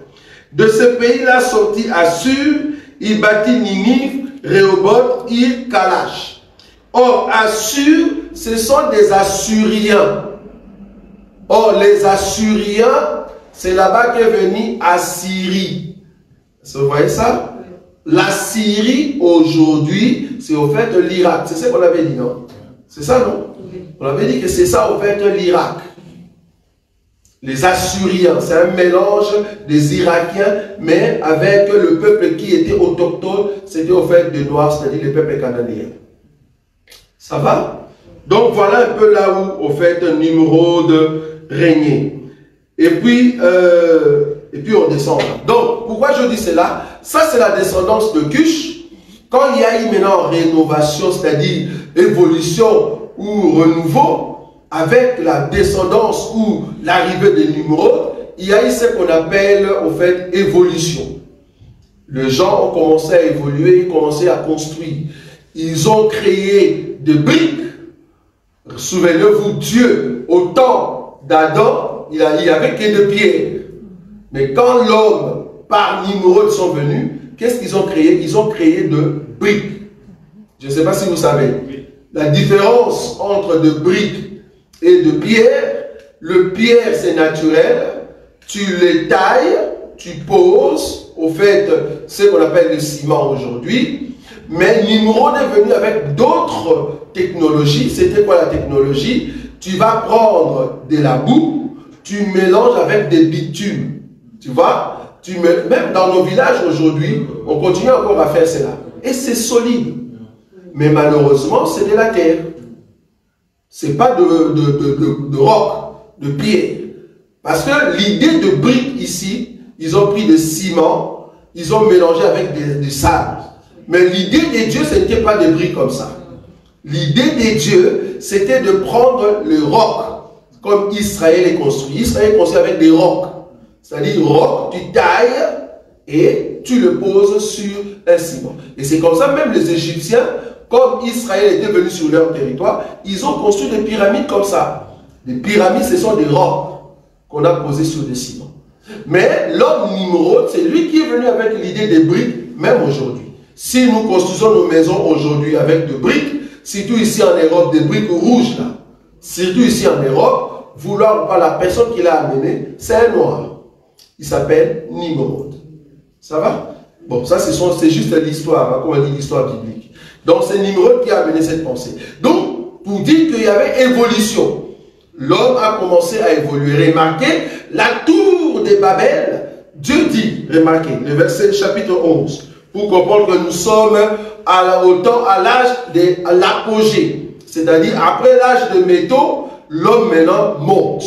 De ce pays-là sortit Assur, il bâtit Ninive, Rehoboth, Ir, Kalash. Or, Assur, ce sont des Assyriens. Or, les Assyriens, c'est là-bas qu'est venu Assyrie. Vous voyez ça? La Syrie, aujourd'hui, c'est au fait l'Irak. C'est ce qu'on avait dit, non? C'est ça, non? On avait dit que c'est ça, au fait, l'Irak. Les Assyriens, c'est un mélange des Irakiens, mais avec le peuple qui était autochtone, c'était au fait des Noirs, c'est-à-dire les peuples cananéens. Ça va? Donc voilà un peu là où, au fait, Nimrod régnait. Et puis on descend. Donc, pourquoi je dis cela? Ça, c'est la descendance de Cush. Quand il y a eu maintenant rénovation, c'est-à-dire évolution ou renouveau, avec la descendance ou l'arrivée de Nimrod, il y a eu ce qu'on appelle, au fait, évolution. Les gens ont commencé à évoluer, commencé à construire. Ils ont créé des briques. Souvenez-vous, Dieu, au temps d'Adam, il n'y avait que de pierre. Mais quand l'homme, par Nimrod, sont venus, qu'est-ce qu'ils ont créé? Ils ont créé de briques. Je ne sais pas si vous savez. La différence entre de briques et de pierre, le pierre c'est naturel, tu les tailles, tu poses, au fait, ce qu'on appelle le ciment aujourd'hui. Mais Nimrod est venu avec d'autres technologies. C'était quoi la technologie? Tu vas prendre de la boue, tu mélanges avec des bitumes. Tu vois? Même dans nos villages aujourd'hui, on continue encore à faire cela. Et c'est solide. Mais malheureusement, c'est de la terre. Ce n'est pas de roc, de pierre. Parce que l'idée de briques ici, ils ont pris de ciment, ils ont mélangé avec du sable. Mais l'idée des dieux, ce n'était pas des briques comme ça. L'idée des dieux, c'était de prendre le roc, comme Israël est construit. Israël est construit avec des rocs. C'est-à-dire, roc, tu tailles et tu le poses sur un ciment. Et c'est comme ça, même les Égyptiens, comme Israël était venu sur leur territoire, ils ont construit des pyramides comme ça. Les pyramides, ce sont des rocs qu'on a posés sur des ciments. Mais l'homme Nimrod, c'est lui qui est venu avec l'idée des briques, même aujourd'hui. Si nous construisons nos maisons aujourd'hui avec des briques, surtout ici en Europe, des briques rouges là, surtout ici en Europe, vouloir ou pas, la personne qui l'a amené, c'est un noir. Il s'appelle Nimrod. Ça va? Bon, ça c'est juste l'histoire, hein, comme on dit l'histoire biblique. Donc c'est Nimrod qui a amené cette pensée. Donc, pour dire qu'il y avait évolution, l'homme a commencé à évoluer. Remarquez, la tour de Babel, Dieu dit, remarquez, le verset chapitre 11, pour comprendre que nous sommes à l'âge de l'apogée. C'est-à-dire, après l'âge de métaux, l'homme maintenant monte.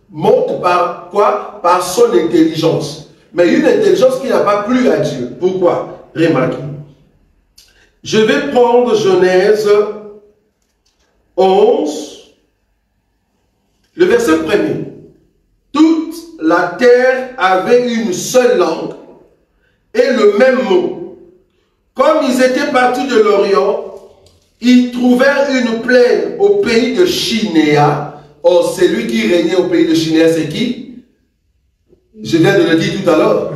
Monte par quoi? Par son intelligence. Mais une intelligence qui n'a pas plu à Dieu. Pourquoi? Remarquez. Je vais prendre Genèse 11, le verset 1er. Toute la terre avait une seule langue et le même mot. Comme ils étaient partis de l'Orient, ils trouvèrent une plaine au pays de Chinéa. Or, celui qui régnait au pays de Chinéa, c'est qui? Je viens de le dire tout à l'heure.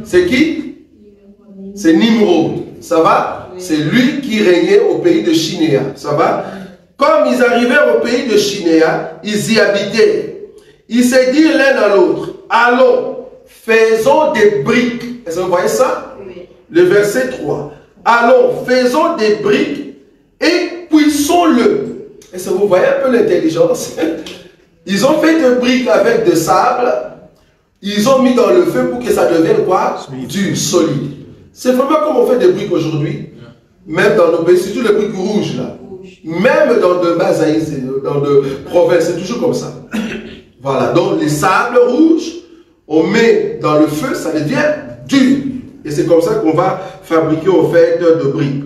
C'est qui? C'est Nimrod. Ça va? C'est lui qui régnait au pays de Chinéa. Ça va? Comme ils arrivèrent au pays de Chinéa, ils y habitaient. Ils se dirent l'un à l'autre, allons, faisons des briques. Est-ce que vous voyez ça? Oui. Le verset 3. Allons, faisons des briques et cuisons-le. Est-ce que vous voyez un peu l'intelligence? Ils ont fait des briques avec de sable. Ils ont mis dans le feu pour que ça devienne quoi? Du solide. C'est vraiment comme on fait des briques aujourd'hui. Même dans nos pays, surtout les briques rouges là. Même dans de Basaïs, dans de provinces, c'est toujours comme ça. Voilà, donc les sables rouges on met dans le feu, ça devient dur. Et c'est comme ça qu'on va fabriquer au fait de briques.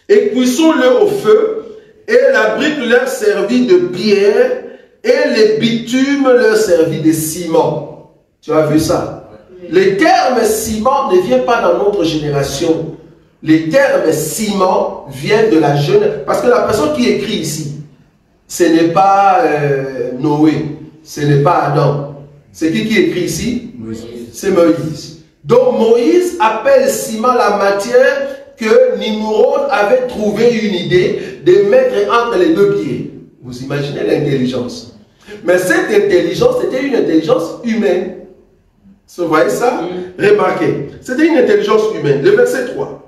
Et cuisons-le au feu, et la brique leur servit de pierre, et les bitumes leur servit de ciment. Tu as vu ça? Le terme ciment ne vient pas dans notre génération. Le terme ciment vient de la jeune... Parce que la personne qui écrit ici, ce n'est pas Noé, ce n'est pas Adam. C'est qui écrit ici? C'est Moïse. Donc Moïse appelle ciment la matière que Nimrod avait trouvé une idée de mettre entre les deux pieds. Vous imaginez l'intelligence. Mais cette intelligence, c'était une intelligence humaine. Vous voyez ça? Remarquez, c'était une intelligence humaine. Le verset 3.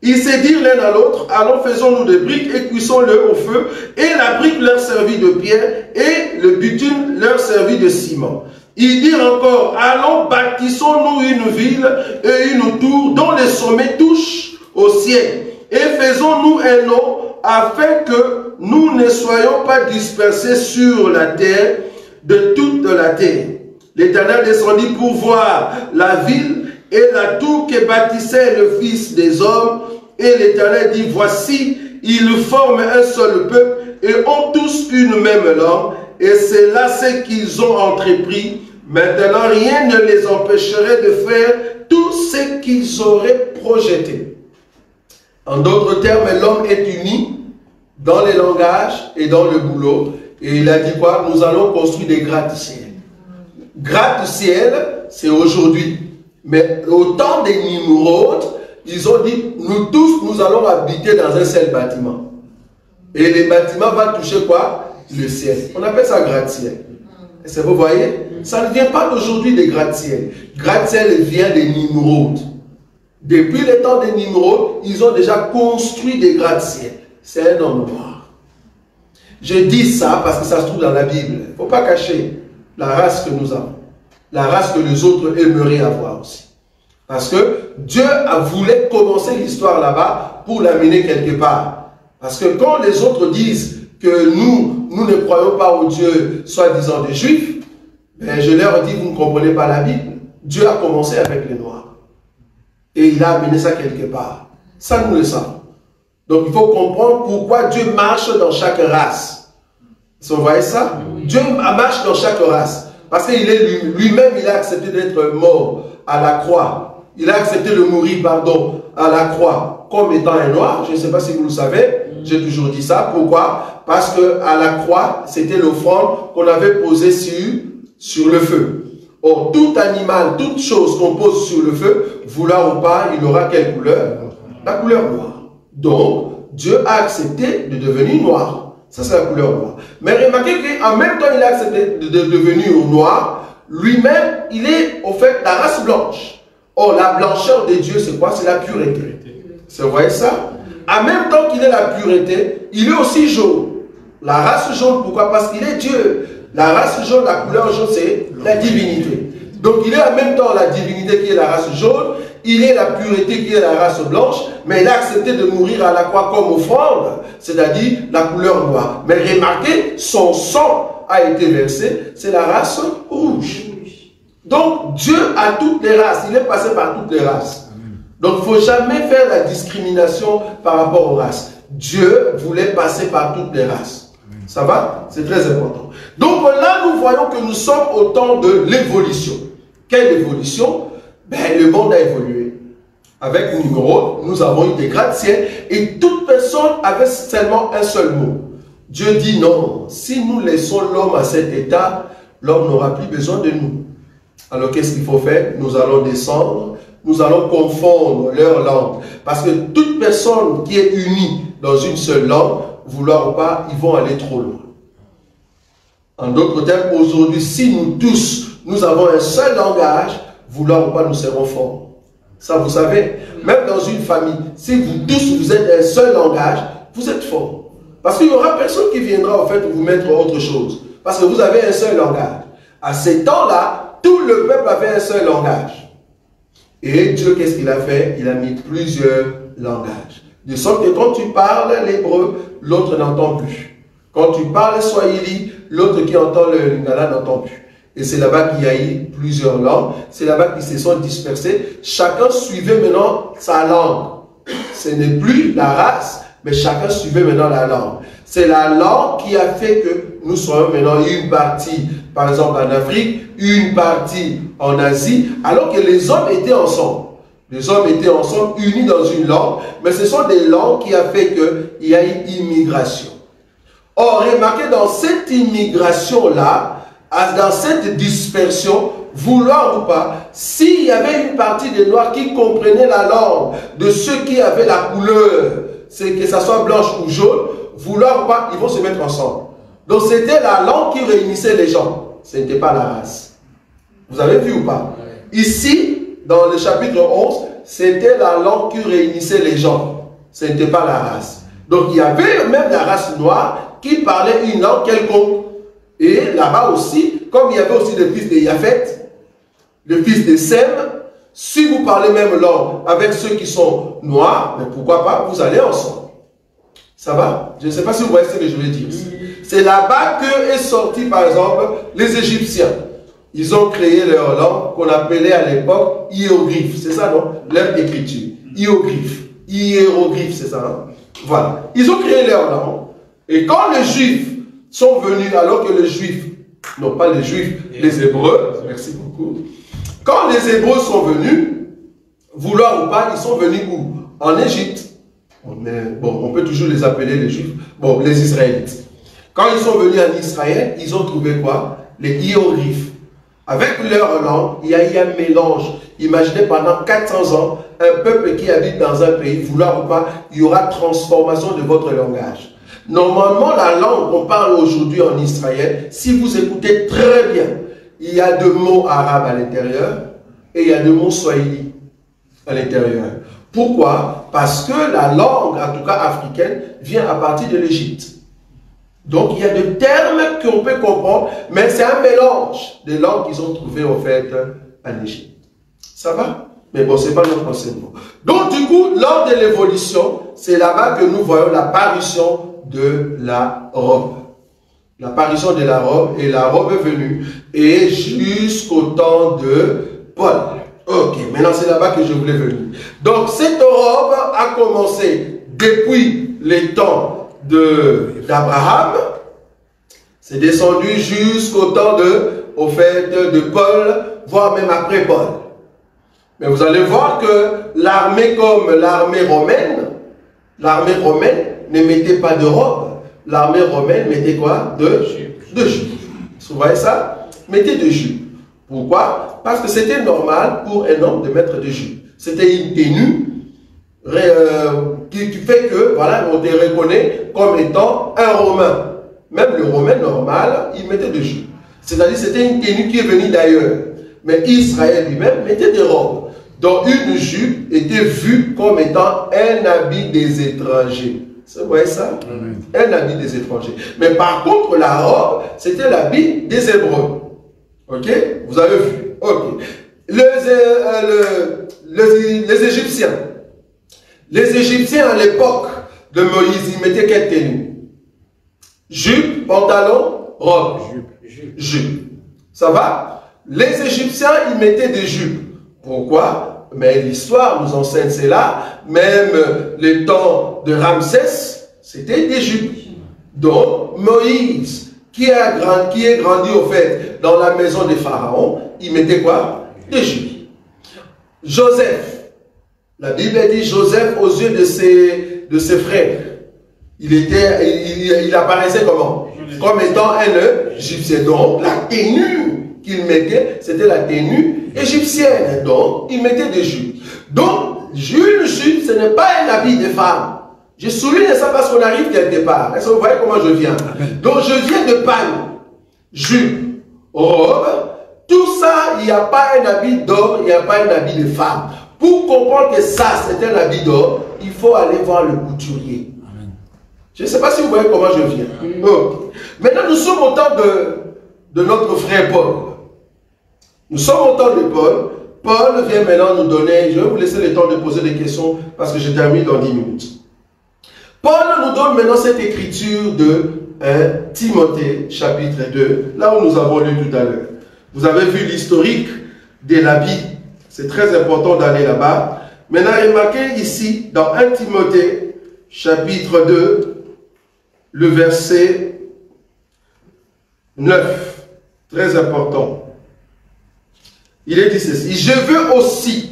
Ils se dirent l'un à l'autre, allons faisons-nous des briques et cuisons-le au feu. Et la brique leur servit de pierre et le bitume leur servit de ciment. Ils dirent encore, allons bâtissons-nous une ville et une tour dont les sommets touchent au ciel. Et faisons-nous un nom afin que nous ne soyons pas dispersés sur la terre de toute la terre. L'Éternel descendit pour voir la ville et la tour que bâtissait le Fils des hommes. Et l'Éternel dit, voici, ils forment un seul peuple et ont tous une même langue. Et c'est là ce qu'ils ont entrepris. Maintenant, rien ne les empêcherait de faire tout ce qu'ils auraient projeté. En d'autres termes, l'homme est uni dans les langages et dans le boulot. Et il a dit quoi? Nous allons construire des gratte-ciel. Gratte-ciel, c'est aujourd'hui. Mais au temps des Nimrod, ils ont dit, nous tous, nous allons habiter dans un seul bâtiment. Et les bâtiments vont toucher quoi? Le ciel. On appelle ça gratte-ciel. Vous voyez? Ça ne vient pas d'aujourd'hui des gratte-ciel. Gratte-ciel vient des Nimrod. Depuis le temps des Nimrod, ils ont déjà construit des gratte-ciel. C'est un homme noir. Je dis ça parce que ça se trouve dans la Bible. Il ne faut pas cacher la race que nous avons. La race que les autres aimeraient avoir aussi. Parce que Dieu a voulu commencer l'histoire là-bas pour l'amener quelque part. Parce que quand les autres disent que nous ne croyons pas au Dieu soi-disant des Juifs, ben je leur dis, vous ne comprenez pas la Bible. Dieu a commencé avec les Noirs. Et il a amené ça quelque part. Ça, nous le savons. Donc, il faut comprendre pourquoi Dieu marche dans chaque race. Vous voyez ça? Dieu marche dans chaque race. Parce qu'il est lui-même, il a accepté d'être mort à la croix. Il a accepté de mourir, pardon, à la croix, comme étant un noir. Je ne sais pas si vous le savez. J'ai toujours dit ça. Pourquoi? Parce qu'à la croix, c'était l'offrande qu'on avait posée sur le feu. Or, tout animal, toute chose qu'on pose sur le feu, vouloir ou pas, il aura quelle couleur? La couleur noire. Donc, Dieu a accepté de devenir noir. Ça, c'est la couleur noire. Mais remarquez qu'en même temps, il a accepté de devenir noir. Lui-même, il est, au fait, la race blanche. Or, la blancheur de Dieu, c'est quoi? C'est la pureté. Vous voyez ça? En même temps qu'il est la pureté, il est aussi jaune. La race jaune, pourquoi? Parce qu'il est Dieu. La race jaune, la couleur jaune, c'est la divinité. Donc, il est en même temps la divinité qui est la race jaune, il est la pureté qui est la race blanche, mais il a accepté de mourir à la croix comme offrande, c'est-à-dire la couleur noire. Mais remarquez, son sang a été versé, c'est la race rouge. Donc, Dieu a toutes les races, il est passé par toutes les races. Donc, il ne faut jamais faire la discrimination par rapport aux races. Dieu voulait passer par toutes les races. Ça va? C'est très important. Donc là, nous voyons que nous sommes au temps de l'évolution. Quelle évolution? Ben, le monde a évolué. Avec Nimrod, nous avons eu des gratte-ciel et toute personne avait seulement un seul mot. Dieu dit non, si nous laissons l'homme à cet état, l'homme n'aura plus besoin de nous. Alors qu'est-ce qu'il faut faire? Nous allons descendre, nous allons confondre leur langue. Parce que toute personne qui est unie dans une seule langue, vouloir ou pas, ils vont aller trop loin. En d'autres termes, aujourd'hui, si nous tous, nous avons un seul langage, vouloir ou pas, nous serons forts. Ça, vous savez, même dans une famille, si vous tous, vous êtes un seul langage, vous êtes forts. Parce qu'il n'y aura personne qui viendra, en fait, vous mettre autre chose. Parce que vous avez un seul langage. À ces temps-là, tout le peuple avait un seul langage. Et Dieu, qu'est-ce qu'il a fait? Il a mis plusieurs langages. De sorte que quand tu parles l'hébreu, l'autre n'entend plus. Quand tu parles swahili, l'autre qui entend le lingala n'entend plus. Et c'est là-bas qu'il y a eu plusieurs langues. C'est là-bas qu'ils se sont dispersés. Chacun suivait maintenant sa langue. Ce n'est plus la race, mais chacun suivait maintenant la langue. C'est la langue qui a fait que nous soyons maintenant une partie, par exemple en Afrique, une partie en Asie, alors que les hommes étaient ensemble. Les hommes étaient ensemble, unis dans une langue, mais ce sont des langues qui a fait qu'il y a une immigration. Or, remarquez, dans cette immigration-là, dans cette dispersion, vouloir ou pas, s'il y avait une partie des Noirs qui comprenaient la langue de ceux qui avaient la couleur, c'est que ça soit blanche ou jaune, vouloir ou pas, ils vont se mettre ensemble. Donc c'était la langue qui réunissait les gens, ce n'était pas la race. Vous avez vu ou pas? Ici, dans le chapitre 11, c'était la langue qui réunissait les gens, ce n'était pas la race. Donc il y avait même la race noire qui parlait une langue quelconque. Et là-bas aussi, comme il y avait aussi le fils de Japheth, le fils de Sem, si vous parlez même langue avec ceux qui sont noirs, mais pourquoi pas, vous allez ensemble. Ça va? Je ne sais pas si vous voyez ce que je veux dire. C'est là-bas que est sorti, par exemple, les Égyptiens. Ils ont créé leur langue qu'on appelait à l'époque hiéroglyphe. C'est ça, non? Leur écriture. Hiéroglyphe. Hiéroglyphe, c'est ça, hein? Voilà. Ils ont créé leur langue. Et quand les Juifs sont venus, alors que les Juifs, non pas les Juifs, les Hébreux, merci beaucoup. Quand les Hébreux sont venus, vouloir ou pas, ils sont venus où? En Égypte. Mais bon, on peut toujours les appeler les Juifs. Bon, les Israélites. Quand ils sont venus en Israël, ils ont trouvé quoi? Les hiéroglyphes. Avec leur langue, il y a eu un mélange. Imaginez pendant 400 ans, un peuple qui habite dans un pays, vouloir ou pas, il y aura transformation de votre langage. Normalement, la langue qu'on parle aujourd'hui en Israël, si vous écoutez très bien, il y a deux mots arabes à l'intérieur et il y a deux mots swahili à l'intérieur. Pourquoi? Parce que la langue, en tout cas africaine, vient à partir de l'Égypte. Donc, il y a des termes qu'on peut comprendre, mais c'est un mélange des langues qu'ils ont trouvées, en fait, en Égypte. Ça va? Mais bon, ce n'est pas notre enseignement. Donc, du coup, lors de l'évolution, c'est là-bas que nous voyons l'apparition de la robe. L'apparition de la robe, et la robe est venue, et jusqu'au temps de Paul. Ok, maintenant c'est là-bas que je voulais venir. Donc cette robe a commencé depuis les temps d'Abraham, c'est descendu jusqu'au temps de Paul, voire même après Paul. Mais vous allez voir que l'armée comme l'armée romaine ne mettait pas de robe. L'armée romaine mettait quoi? De jupe. Vous voyez ça? Mettait de jupe. Pourquoi? Parce que c'était normal pour un homme de mettre de jupe. C'était une tenue qui fait que, voilà, on te reconnaît comme étant un Romain. Même le Romain normal, il mettait de jupe. C'est-à-dire c'était une tenue qui est venue d'ailleurs. Mais Israël lui-même mettait des robes. Donc une jupe était vue comme étant un habit des étrangers. Vous voyez ça? Un habit des étrangers. Mais par contre, la robe, c'était l'habit des Hébreux. Ok? Vous avez vu? Ok. Les Égyptiens. Les Égyptiens à l'époque de Moïse, ils mettaient quelle tenue? Jupe, pantalon, robe. Jupe. Ça va? Les Égyptiens, ils mettaient des jupes. Pourquoi? Mais l'histoire nous enseigne cela. Même les temps de Ramsès, c'était des jupes. Donc, Moïse, qui est grandi au fait dans la maison des pharaons, il mettait quoi? Des jupes. Joseph, la Bible dit Joseph aux yeux de ses frères. Il apparaissait comment? Comme étant un Égyptien. Donc, la tenue qu'il mettait, c'était la tenue égyptienne. Donc, il mettait des jupes. Donc, une jupe, ce n'est pas un habit de femme. Je souligne ça parce qu'on arrive quelque part. Est-ce que vous voyez comment je viens? Donc, je viens de panne. Jupe, robe, tout ça, il n'y a pas un habit d'homme, il n'y a pas un habit de femme. Pour comprendre que ça, c'est un habit d'homme, il faut aller voir le couturier. Amen. Je ne sais pas si vous voyez comment je viens. Okay. Maintenant, nous sommes au temps de notre frère Paul. Nous sommes au temps de Paul. Paul vient maintenant nous donner, je vais vous laisser le temps de poser des questions parce que je termine dans 10 minutes. Paul nous donne maintenant cette écriture de Timothée chapitre 2, là où nous avons lu tout à l'heure. Vous avez vu l'historique de l'habit. C'est très important d'aller là-bas. Maintenant, remarquez ici, dans 1 Timothée, chapitre 2, le verset 9. Très important. Il est dit ceci. Je veux aussi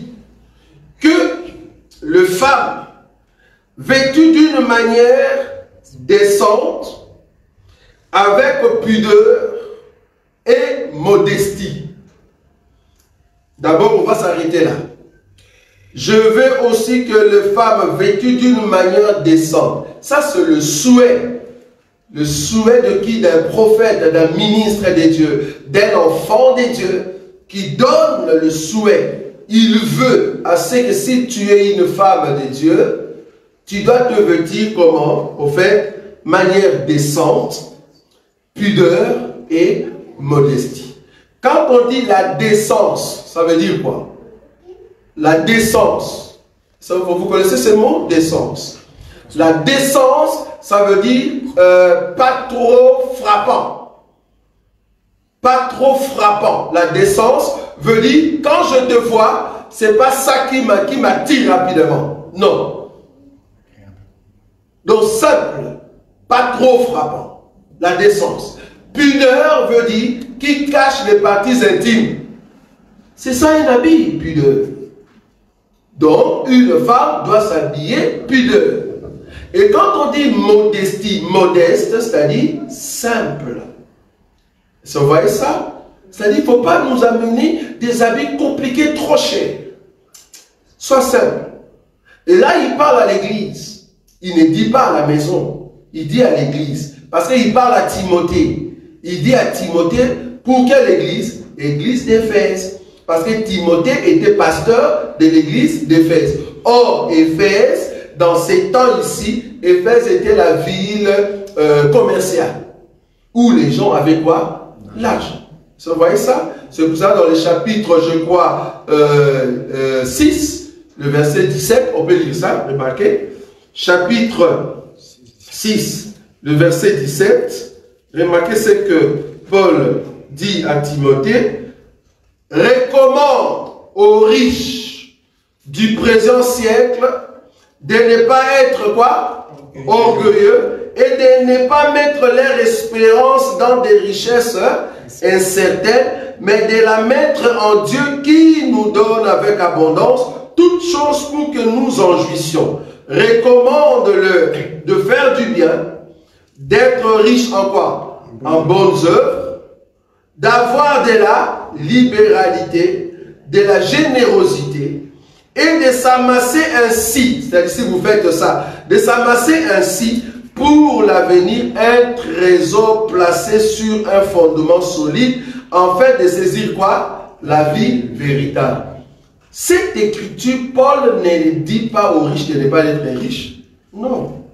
que les femmes, vêtues d'une manière décente, avec pudeur et modestie. D'abord, on va s'arrêter là. Je veux aussi que les femmes vêtues d'une manière décente. Ça, c'est le souhait. Le souhait de qui? D'un prophète, d'un ministre de Dieu, d'un enfant de Dieu, qui donne le souhait. Il veut, à ce que si tu es une femme de Dieu, tu dois te vêtir comment? Au fait, manière décente, pudeur et modestie. Quand on dit la décence, ça veut dire quoi? La décence. Vous connaissez ce mot? Décence. La décence, ça veut dire pas trop frappant. Pas trop frappant. La décence veut dire, quand je te vois, c'est pas ça qui m'attire rapidement. Non. Donc simple, pas trop frappant. La décence. Pudeur veut dire qui cache les parties intimes. C'est ça un habit, pudeur. Donc, une femme doit s'habiller pudeur. Et quand on dit modestie, modeste, c'est-à-dire simple. Vous voyez ça? C'est-à-dire qu'il ne faut pas nous amener des habits compliqués trop chers. Sois simple. Et là, il parle à l'église. Il ne dit pas à la maison. Il dit à l'église. Parce qu'il parle à Timothée. Il dit à Timothée, pour quelle église? L'église d'Éphèse. Parce que Timothée était pasteur de l'église d'Éphèse. Or, Éphèse, dans ces temps ici, Éphèse était la ville commerciale. Où les gens avaient quoi? L'argent. Vous voyez ça? C'est pour ça dans le chapitre, je crois, 6, le verset 17, on peut lire ça, remarquez. Chapitre 6, le verset 17, remarquez ce que Paul dit à Timothée. Recommande aux riches du présent siècle de ne pas être quoi? Orgueilleux et de ne pas mettre leur espérance dans des richesses incertaines, mais de la mettre en Dieu qui nous donne avec abondance toutes choses pour que nous en jouissions. Recommande-le de faire du bien, d'être riche en quoi? En bonnes œuvres, d'avoir de la libéralité, de la générosité et de s'amasser ainsi, c'est-à-dire si vous faites ça, de s'amasser ainsi pour l'avenir un trésor placé sur un fondement solide, afin de saisir quoi? La vie véritable. Cette écriture, Paul ne dit pas aux riches de ne pas être riches. Non.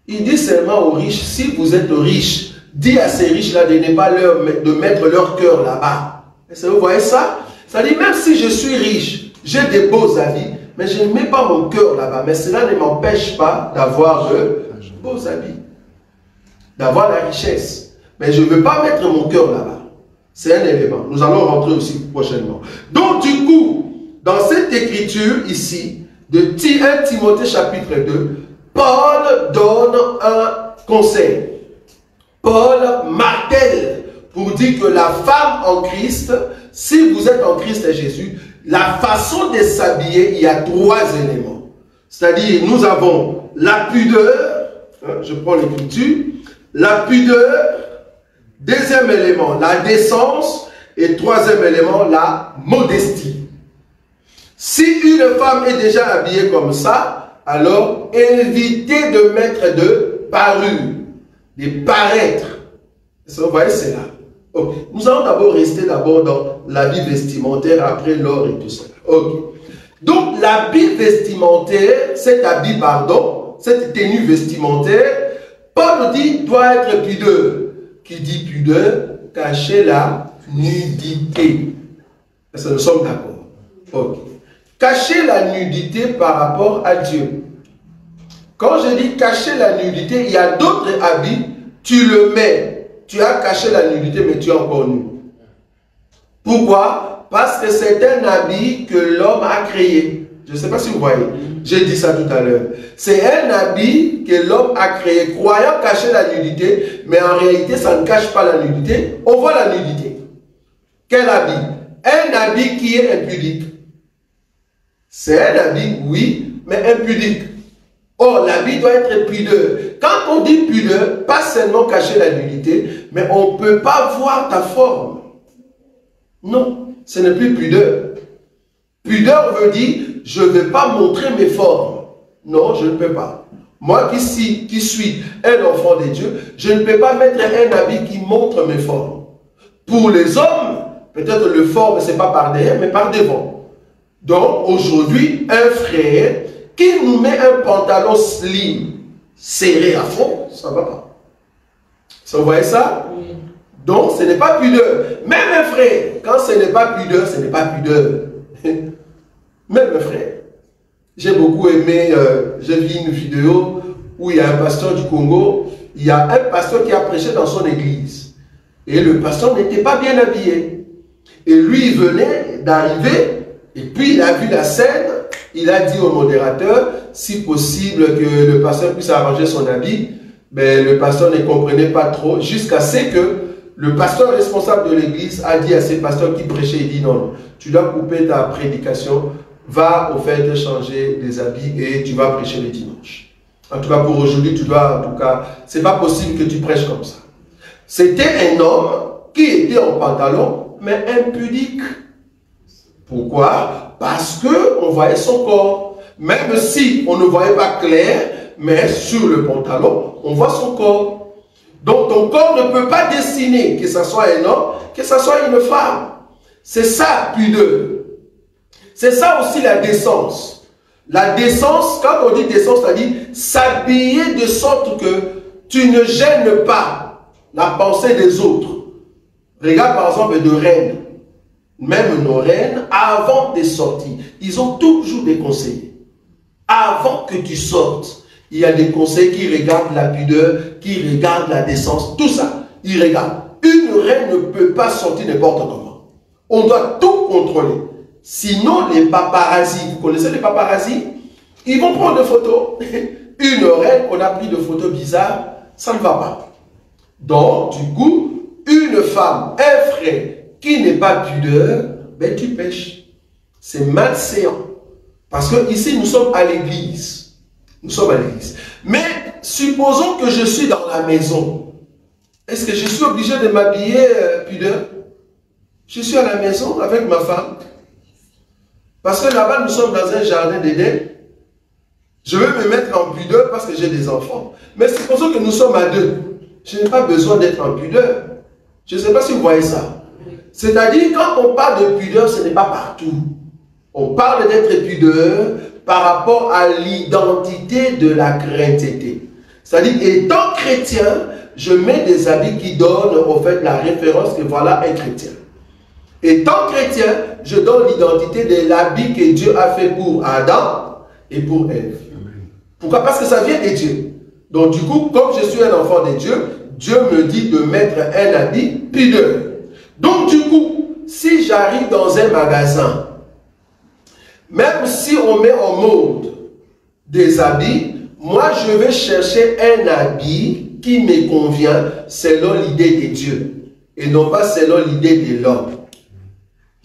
Il dit seulement aux riches, si vous êtes riches, dit à ces riches-là de ne pas de mettre leur cœur là-bas. Vous voyez ça? Ça dit, même si je suis riche, j'ai des beaux habits, mais je ne mets pas mon cœur là-bas. Mais cela ne m'empêche pas d'avoir de beaux habits, d'avoir la richesse. Mais je ne veux pas mettre mon cœur là-bas. C'est un élément. Nous allons rentrer aussi prochainement. Donc du coup, dans cette écriture ici, de 1 Timothée chapitre 2, Paul donne un conseil. Paul martèle pour dire que la femme en Christ, si vous êtes en Christ et Jésus, la façon de s'habiller, il y a 3 éléments. C'est-à-dire, nous avons la pudeur, hein, je prends l'écriture, la pudeur, deuxième élément, la décence, et troisième élément, la modestie. Si une femme est déjà habillée comme ça, alors évitez de mettre de parure, de paraître. Vous voyez, c'est là. Okay. Nous allons d'abord rester dans l'habit vestimentaire, après l'or et tout ça. Okay. Donc, l'habit vestimentaire, cet habit, pardon, cette tenue vestimentaire, Paul dit, doit être pudeur. Qui dit pudeur? Cacher la nudité. Est-ce que nous sommes d'accord? Okay. Cacher la nudité par rapport à Dieu. Quand je dis cacher la nudité, il y a d'autres habits, tu le mets. Tu as caché la nudité, mais tu es encore nu. Pourquoi? Parce que c'est un habit que l'homme a créé. Je ne sais pas si vous voyez. J'ai dit ça tout à l'heure. C'est un habit que l'homme a créé, croyant cacher la nudité, mais en réalité, ça ne cache pas la nudité. On voit la nudité. Quel habit? Un habit qui est impudique. C'est un habit, oui, mais impudique. Or, l'habit doit être pudeur. Quand on dit pudeur, pas seulement cacher la nudité, mais on ne peut pas voir ta forme. Non, ce n'est plus pudeur. Pudeur veut dire, je ne vais pas montrer mes formes. Non, je ne peux pas. Moi qui suis un enfant de Dieu, je ne peux pas mettre un habit qui montre mes formes. Pour les hommes, peut-être le forme, ce n'est pas par derrière, mais par devant. Donc, aujourd'hui, un frère qui nous met un pantalon slim, serré à fond, ça ne va pas. Vous voyez ça? Oui. Donc, ce n'est pas pudeur. Même un frère, quand ce n'est pas pudeur, ce n'est pas pudeur. Même un frère. J'ai beaucoup aimé, j'ai vu une vidéo où il y a un pasteur du Congo, il y a un pasteur qui a prêché dans son église. Et le pasteur n'était pas bien habillé. Et lui, il venait d'arriver, et puis il a vu la scène, il a dit au modérateur, si possible que le pasteur puisse arranger son habit. Mais le pasteur ne comprenait pas trop, jusqu'à ce que le pasteur responsable de l'église a dit à ces pasteurs qui prêchaient, il dit non, tu dois couper ta prédication, va au fait changer les habits et tu vas prêcher le dimanche. En tout cas pour aujourd'hui, tu dois, en tout cas, c'est pas possible que tu prêches comme ça. C'était un homme qui était en pantalon, mais impudique. Pourquoi? Parce qu'on voyait son corps. Même si on ne voyait pas clair, mais sur le pantalon, on voit son corps. Donc ton corps ne peut pas dessiner que ce soit un homme, que ce soit une femme. C'est ça, pudeur. C'est ça aussi la décence. La décence, quand on dit décence, c'est-à-dire s'habiller de sorte que tu ne gênes pas la pensée des autres. Regarde par exemple de reines. Même nos reines, avant de sortir, ils ont toujours des conseillers. Avant que tu sortes, il y a des conseils qui regardent la pudeur, qui regardent la décence, tout ça, ils regardent. Une reine ne peut pas sortir n'importe comment. On doit tout contrôler. Sinon, les paparazzis, vous connaissez les paparazzis? Ils vont prendre des photos. Une reine, on a pris des photos bizarres, ça ne va pas. Donc, du coup, une femme, un frère qui n'est pas pudeur, ben tu pêches. C'est malséant. Parce que ici, nous sommes à l'église. Nous sommes à l'église. Mais supposons que je suis dans la maison. Est-ce que je suis obligé de m'habiller pudeur? Je suis à la maison avec ma femme. Parce que là-bas, nous sommes dans un jardin d'Éden. Je vais me mettre en pudeur parce que j'ai des enfants. Mais supposons que nous sommes à deux. Je n'ai pas besoin d'être en pudeur. Je ne sais pas si vous voyez ça. C'est-à-dire, quand on parle de pudeur, ce n'est pas partout. On parle d'être pudeur par rapport à l'identité de la chrétienté. C'est-à-dire, étant chrétien, je mets des habits qui donnent au fait la référence que voilà un chrétien. Étant chrétien, je donne l'identité de l'habit que Dieu a fait pour Adam et pour Ève. Pourquoi? Parce que ça vient de Dieu. Donc du coup, comme je suis un enfant de Dieu, Dieu me dit de mettre un habit pudeur. Donc du coup, si j'arrive dans un magasin, même si on met en mode des habits, moi je vais chercher un habit qui me convient selon l'idée de Dieu et non pas selon l'idée de l'homme.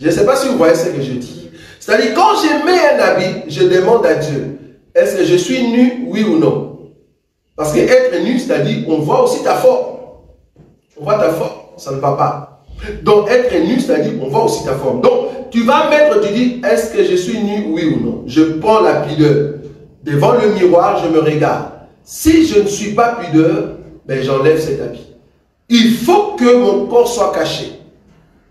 Je ne sais pas si vous voyez ce que je dis. C'est-à-dire, quand je mets un habit, je demande à Dieu, est-ce que je suis nu, oui ou non? Parce que être nu, c'est-à-dire, on voit aussi ta forme. On voit ta forme, ça ne va pas. Donc, être nu, c'est-à-dire, on voit aussi ta forme. Donc, tu vas mettre, tu dis, est-ce que je suis nu, oui ou non? Je prends la pudeur. Devant le miroir, je me regarde. Si je ne suis pas pudeur, ben, j'enlève cet habit. Il faut que mon corps soit caché.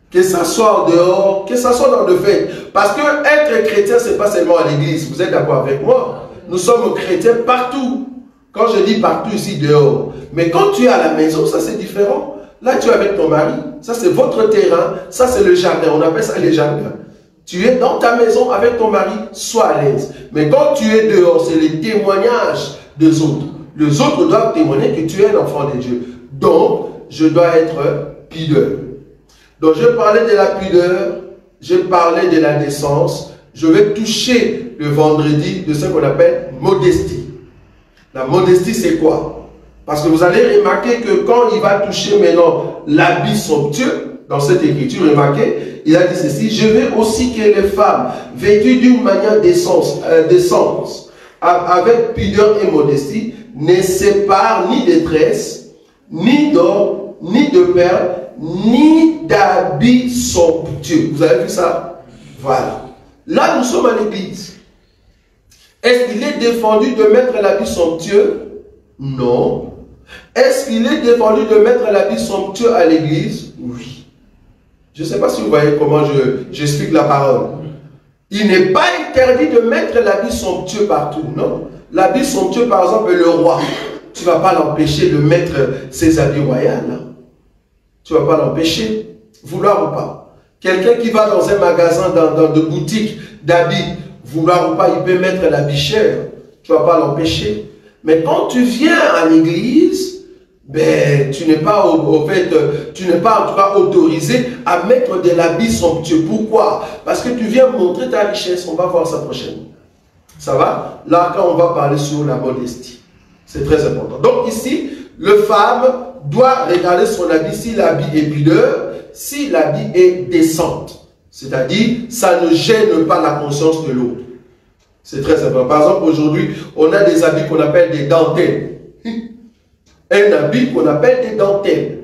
Que ça soit en dehors, que ça soit dans le fait. Parce que être chrétien, ce n'est pas seulement à l'église. Vous êtes d'accord avec moi? Nous sommes chrétiens partout. Quand je dis partout ici, dehors. Mais quand tu es à la maison, ça c'est différent. Là, tu es avec ton mari. Ça c'est votre terrain. Ça c'est le jardin. On appelle ça les jardins. Tu es dans ta maison avec ton mari, sois à l'aise. Mais quand tu es dehors, c'est les témoignages des autres. Les autres doivent témoigner que tu es un enfant de Dieu. Donc, je dois être pudeur. Donc je parlais de la pudeur, je parlais de la décence. Je vais toucher le vendredi de ce qu'on appelle modestie. La modestie, c'est quoi? Parce que vous allez remarquer que quand il va toucher maintenant l'habit somptueux, dans cette écriture, remarquez, il a dit ceci: je veux aussi que les femmes, vêtues d'une manière décente, avec pudeur et modestie, ne séparent ni de tresses, ni d'or, ni de perles, ni d'habits somptueux. Vous avez vu ça? Voilà. Là, nous sommes à l'église. Est-ce qu'il est défendu de mettre l'habit somptueux? Non. Est-ce qu'il est défendu de mettre l'habit somptueux à l'église? Oui. Je ne sais pas si vous voyez comment j'explique la parole. Il n'est pas interdit de mettre l'habit somptueux partout, non. L'habit somptueux, par exemple, le roi, tu ne vas pas l'empêcher de mettre ses habits royaux. Tu ne vas pas l'empêcher, vouloir ou pas. Quelqu'un qui va dans un magasin, dans de boutiques d'habits, vouloir ou pas, il peut mettre l'habit cher. Tu ne vas pas l'empêcher. Mais quand tu viens à l'église, ben, tu n'es pas tu n'es pas en tout cas autorisé à mettre de l'habit somptueux. Pourquoi? Parce que tu viens montrer ta richesse. On va voir ça prochainement. Ça va? Là, quand on va parler sur la modestie. C'est très important. Donc ici, le femme doit regarder son habit, si l'habit est pudeur, si l'habit est décente. C'est-à-dire, ça ne gêne pas la conscience de l'autre. C'est très important. Par exemple, aujourd'hui, on a des habits qu'on appelle des dentelles. Un habit qu'on appelle des dentelles.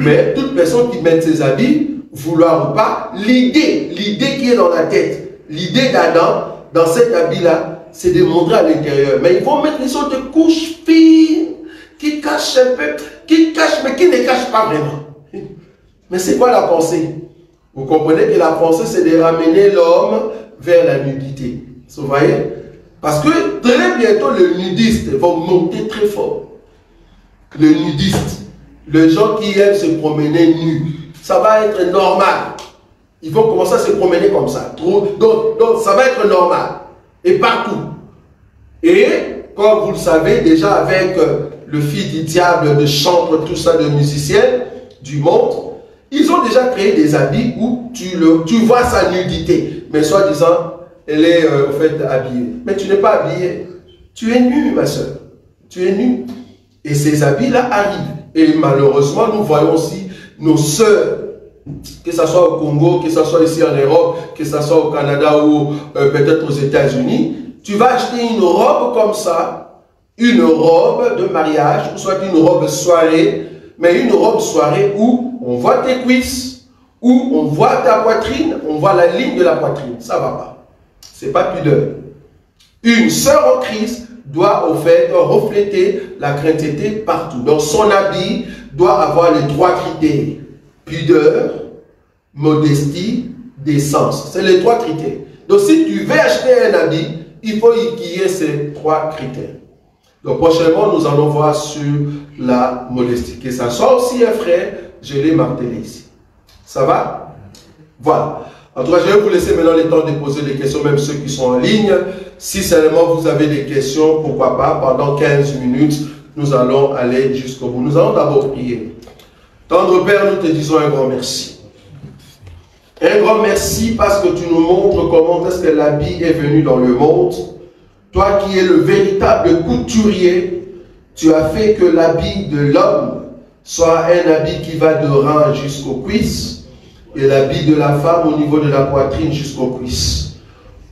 Mais toute personne qui met ses habits, vouloir ou pas, l'idée qui est dans la tête, l'idée d'Adam, dans cet habit-là, c'est de montrer à l'intérieur. Mais ils vont mettre une sorte de couche fine, qui cache un peu, qui cache, mais qui ne cache pas vraiment. Mais c'est quoi la pensée? Vous comprenez que la pensée, c'est de ramener l'homme vers la nudité. Vous voyez? Parce que très bientôt, les nudistes vont monter très fort. Les nudistes, les gens qui aiment se promener nus, ça va être normal. Ils vont commencer à se promener comme ça. Donc ça va être normal. Et partout. Et, comme vous le savez, déjà avec le fils du diable, de chantres, tout ça, de musiciens du monde, ils ont déjà créé des habits où tu vois sa nudité. Mais soi-disant, elle est en fait habillée. Mais tu n'es pas habillée. Tu es nu, ma soeur. Tu es nu. Et ces habits-là arrivent. Et malheureusement, nous voyons aussi nos sœurs, que ce soit au Congo, que ce soit ici en Europe, que ce soit au Canada ou peut-être aux États-Unis. Tu vas acheter une robe comme ça, une robe de mariage, ou soit une robe soirée, mais une robe soirée où on voit tes cuisses, où on voit ta poitrine, on voit la ligne de la poitrine. Ça ne va pas. Ce n'est pas pudeur. Une sœur en Christ doit au fait refléter la chrétienté partout. Donc son habit doit avoir les trois critères. Pudeur, modestie, décence. C'est les trois critères. Donc si tu veux acheter un habit, il faut qu'il y ait ces trois critères. Donc prochainement, nous allons voir sur la modestie. Que ça soit aussi un frère, je l'ai martelé ici. Ça va? Voilà. En tout cas, je vais vous laisser maintenant le temps de poser des questions, même ceux qui sont en ligne. Si seulement vous avez des questions, pourquoi pas, pendant 15 minutes, nous allons aller jusqu'au bout. Nous allons d'abord prier. Tendre Père, nous te disons un grand merci. Un grand merci parce que tu nous montres comment est-ce que l'habit est venu dans le monde. Toi qui es le véritable couturier, tu as fait que l'habit de l'homme soit un habit qui va de rein jusqu'aux cuisses et l'habit de la femme au niveau de la poitrine jusqu'aux cuisses.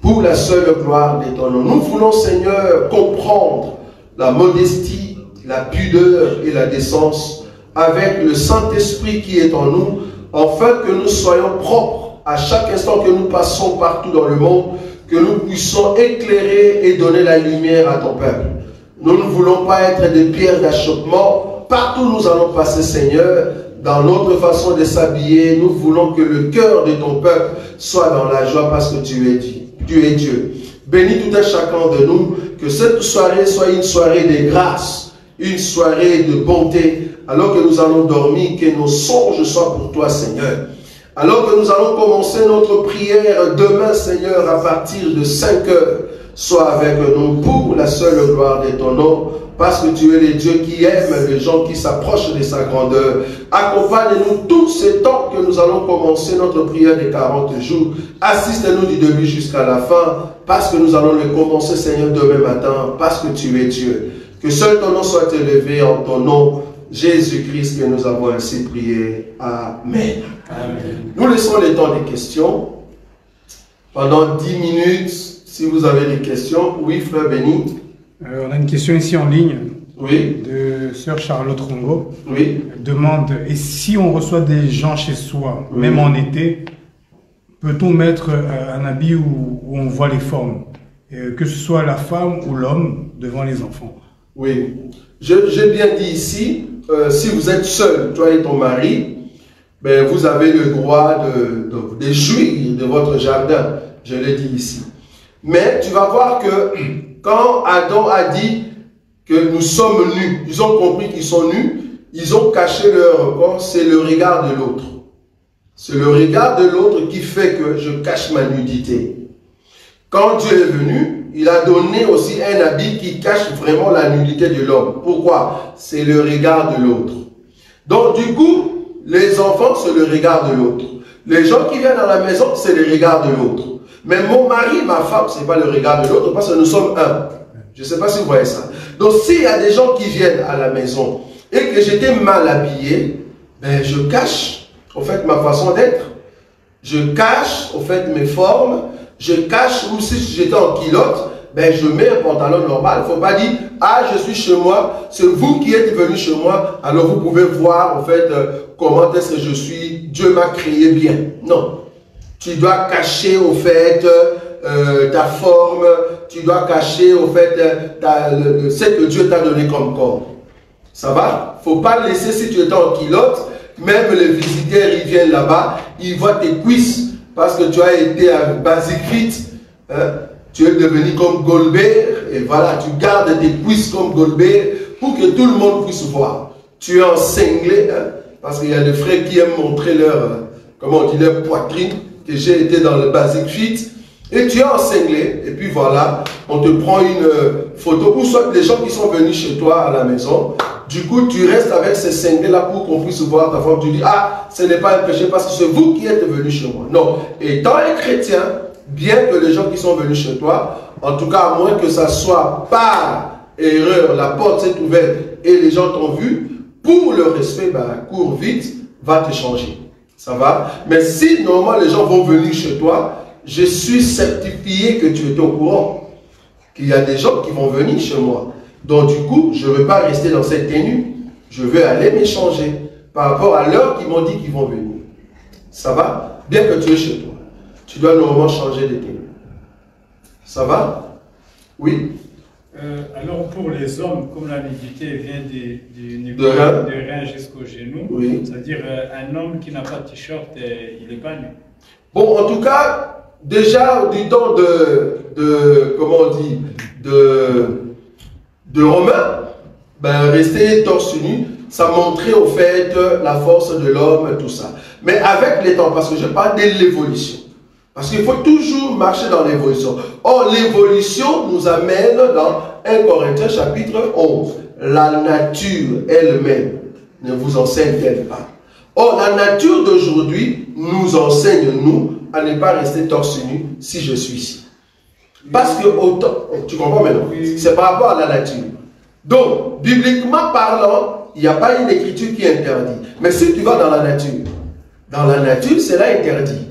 Pour la seule gloire de ton nom. Nous voulons, Seigneur, comprendre la modestie, la pudeur et la décence avec le Saint-Esprit qui est en nous, afin que nous soyons propres à chaque instant que nous passons partout dans le monde, que nous puissions éclairer et donner la lumière à ton peuple. Nous ne voulons pas être des pierres d'achoppement. Partout où nous allons passer, Seigneur, dans notre façon de s'habiller, nous voulons que le cœur de ton peuple soit dans la joie parce que tu es Dieu. Tu es Dieu. Bénis tout un chacun de nous, que cette soirée soit une soirée de grâce, une soirée de bonté, alors que nous allons dormir, que nos songes soient pour toi, Seigneur. Alors que nous allons commencer notre prière demain, Seigneur, à partir de 5 heures, Sois avec nous pour la seule gloire de ton nom, parce que tu es le Dieu qui aime les gens qui s'approchent de sa grandeur. Accompagne-nous tous ces temps que nous allons commencer notre prière de 40 jours. Assiste-nous du début jusqu'à la fin, parce que nous allons le commencer, Seigneur, demain matin, parce que tu es Dieu. Que seul ton nom soit élevé en ton nom, Jésus-Christ, que nous avons ainsi prié. Amen. Amen. Nous laissons le temps des questions. Pendant 10 minutes, si vous avez des questions. Oui, frère Béni. On a une question ici en ligne. Oui. De sœur Charlotte Rongo. Oui. Elle demande, et si on reçoit des gens chez soi, oui, même en été, peut-on mettre un habit où on voit les formes, que ce soit la femme ou l'homme devant les enfants? Oui. J'ai bien dit ici, si vous êtes seul, toi et ton mari, ben vous avez le droit de jouir de votre jardin. Je l'ai dit ici. Mais tu vas voir que quand Adam a dit que nous sommes nus, ils ont compris qu'ils sont nus, ils ont caché leur corps, c'est le regard de l'autre. C'est le regard de l'autre qui fait que je cache ma nudité. Quand Dieu est venu, il a donné aussi un habit qui cache vraiment la nudité de l'homme. Pourquoi? C'est le regard de l'autre. Donc du coup, les enfants, c'est le regard de l'autre. Les gens qui viennent à la maison, c'est le regard de l'autre. Mais mon mari, ma femme, ce n'est pas le regard de l'autre parce que nous sommes un. Je ne sais pas si vous voyez ça. Donc s'il y a des gens qui viennent à la maison et que j'étais mal habillé, ben, je cache au fait ma façon d'être. Je cache au fait mes formes. Je cache, ou si j'étais en culotte, ben, je mets un pantalon normal. Il ne faut pas dire, ah, je suis chez moi, c'est vous qui êtes venu chez moi, alors vous pouvez voir en fait comment est-ce que je suis, Dieu m'a créé bien. Non. Tu dois cacher au fait ta forme, tu dois cacher au fait ce que Dieu t'a donné comme corps. Ça va? Il ne faut pas laisser, si tu étais en culotte, même les visiteurs, ils viennent là-bas, ils voient tes cuisses, parce que tu as été à Basic Fit, hein? Tu es devenu comme Goldberg, et voilà, tu gardes tes cuisses comme Goldberg pour que tout le monde puisse voir. Tu es en cinglé, hein? Parce qu'il y a des frères qui aiment montrer leur, comment on dit, leur poitrine, que j'ai été dans le Basic Fit, et tu es en cinglé, et puis voilà, on te prend une photo, ou soit des gens qui sont venus chez toi à la maison, du coup tu restes avec ces cinglés-là pour qu'on puisse voir ta forme, tu dis, ah, ce n'est pas un péché parce que c'est vous qui êtes venus chez moi. Non, étant un chrétien, bien que les gens qui sont venus chez toi, en tout cas à moins que ça soit par erreur, la porte s'est ouverte et les gens t'ont vu, pour le respect, ben, cours vite, va te changer. Ça va? Mais si normalement les gens vont venir chez toi, je suis certifié que tu es au courant qu'il y a des gens qui vont venir chez moi. Donc du coup, je ne veux pas rester dans cette tenue. Je veux aller m'échanger par rapport à l'heure qu'ils m'ont dit qu'ils vont venir. Ça va? Bien que tu es chez toi, tu dois normalement changer de tenue. Ça va? Oui? Alors pour les hommes, comme la nudité vient de rein jusqu'au genou, oui, c'est-à-dire un homme qui n'a pas de t-shirt, il n'est pas nu. Bon, en tout cas, déjà du temps comment on dit, de Romains, ben, rester torse nu, ça montrait au fait la force de l'homme, tout ça. Mais avec les temps, parce que je parle de l'évolution. Parce qu'il faut toujours marcher dans l'évolution. Or, l'évolution nous amène dans 1 Corinthiens chapitre 11. La nature elle-même ne vous enseigne-t-elle pas? Or, la nature d'aujourd'hui nous enseigne, nous, à ne pas rester torse nu si je suis ici. Parce que autant, tu comprends maintenant? C'est par rapport à la nature. Donc, bibliquement parlant, il n'y a pas une écriture qui interdit. Mais si tu vas dans la nature, cela interdit.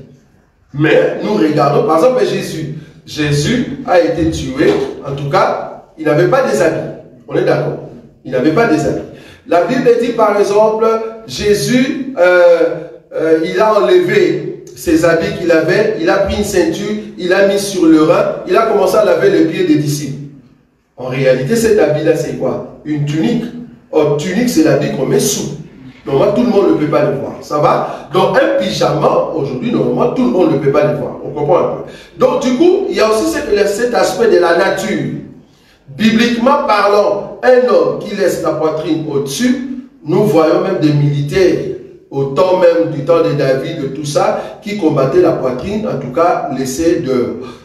Mais nous regardons, par exemple, Jésus. Jésus a été tué, en tout cas, il n'avait pas des habits. On est d'accord? Il n'avait pas des habits. La Bible dit par exemple, Jésus, il a enlevé ses habits qu'il avait, il a pris une ceinture, il a mis sur le rein, il a commencé à laver les pieds des disciples. En réalité, cet habit-là, c'est quoi? Une tunique. Or, tunique, c'est l'habit qu'on met sous. Normalement, tout le monde ne peut pas le voir. Ça va? Donc, un pyjama, aujourd'hui, normalement, tout le monde ne peut pas le voir. On comprend un peu. Donc, du coup, il y a aussi cet aspect de la nature. Bibliquement parlant, un homme qui laisse la poitrine au-dessus, nous voyons même des militaires, au temps même du temps de David, de tout ça, qui combattaient la poitrine, en tout cas, laisser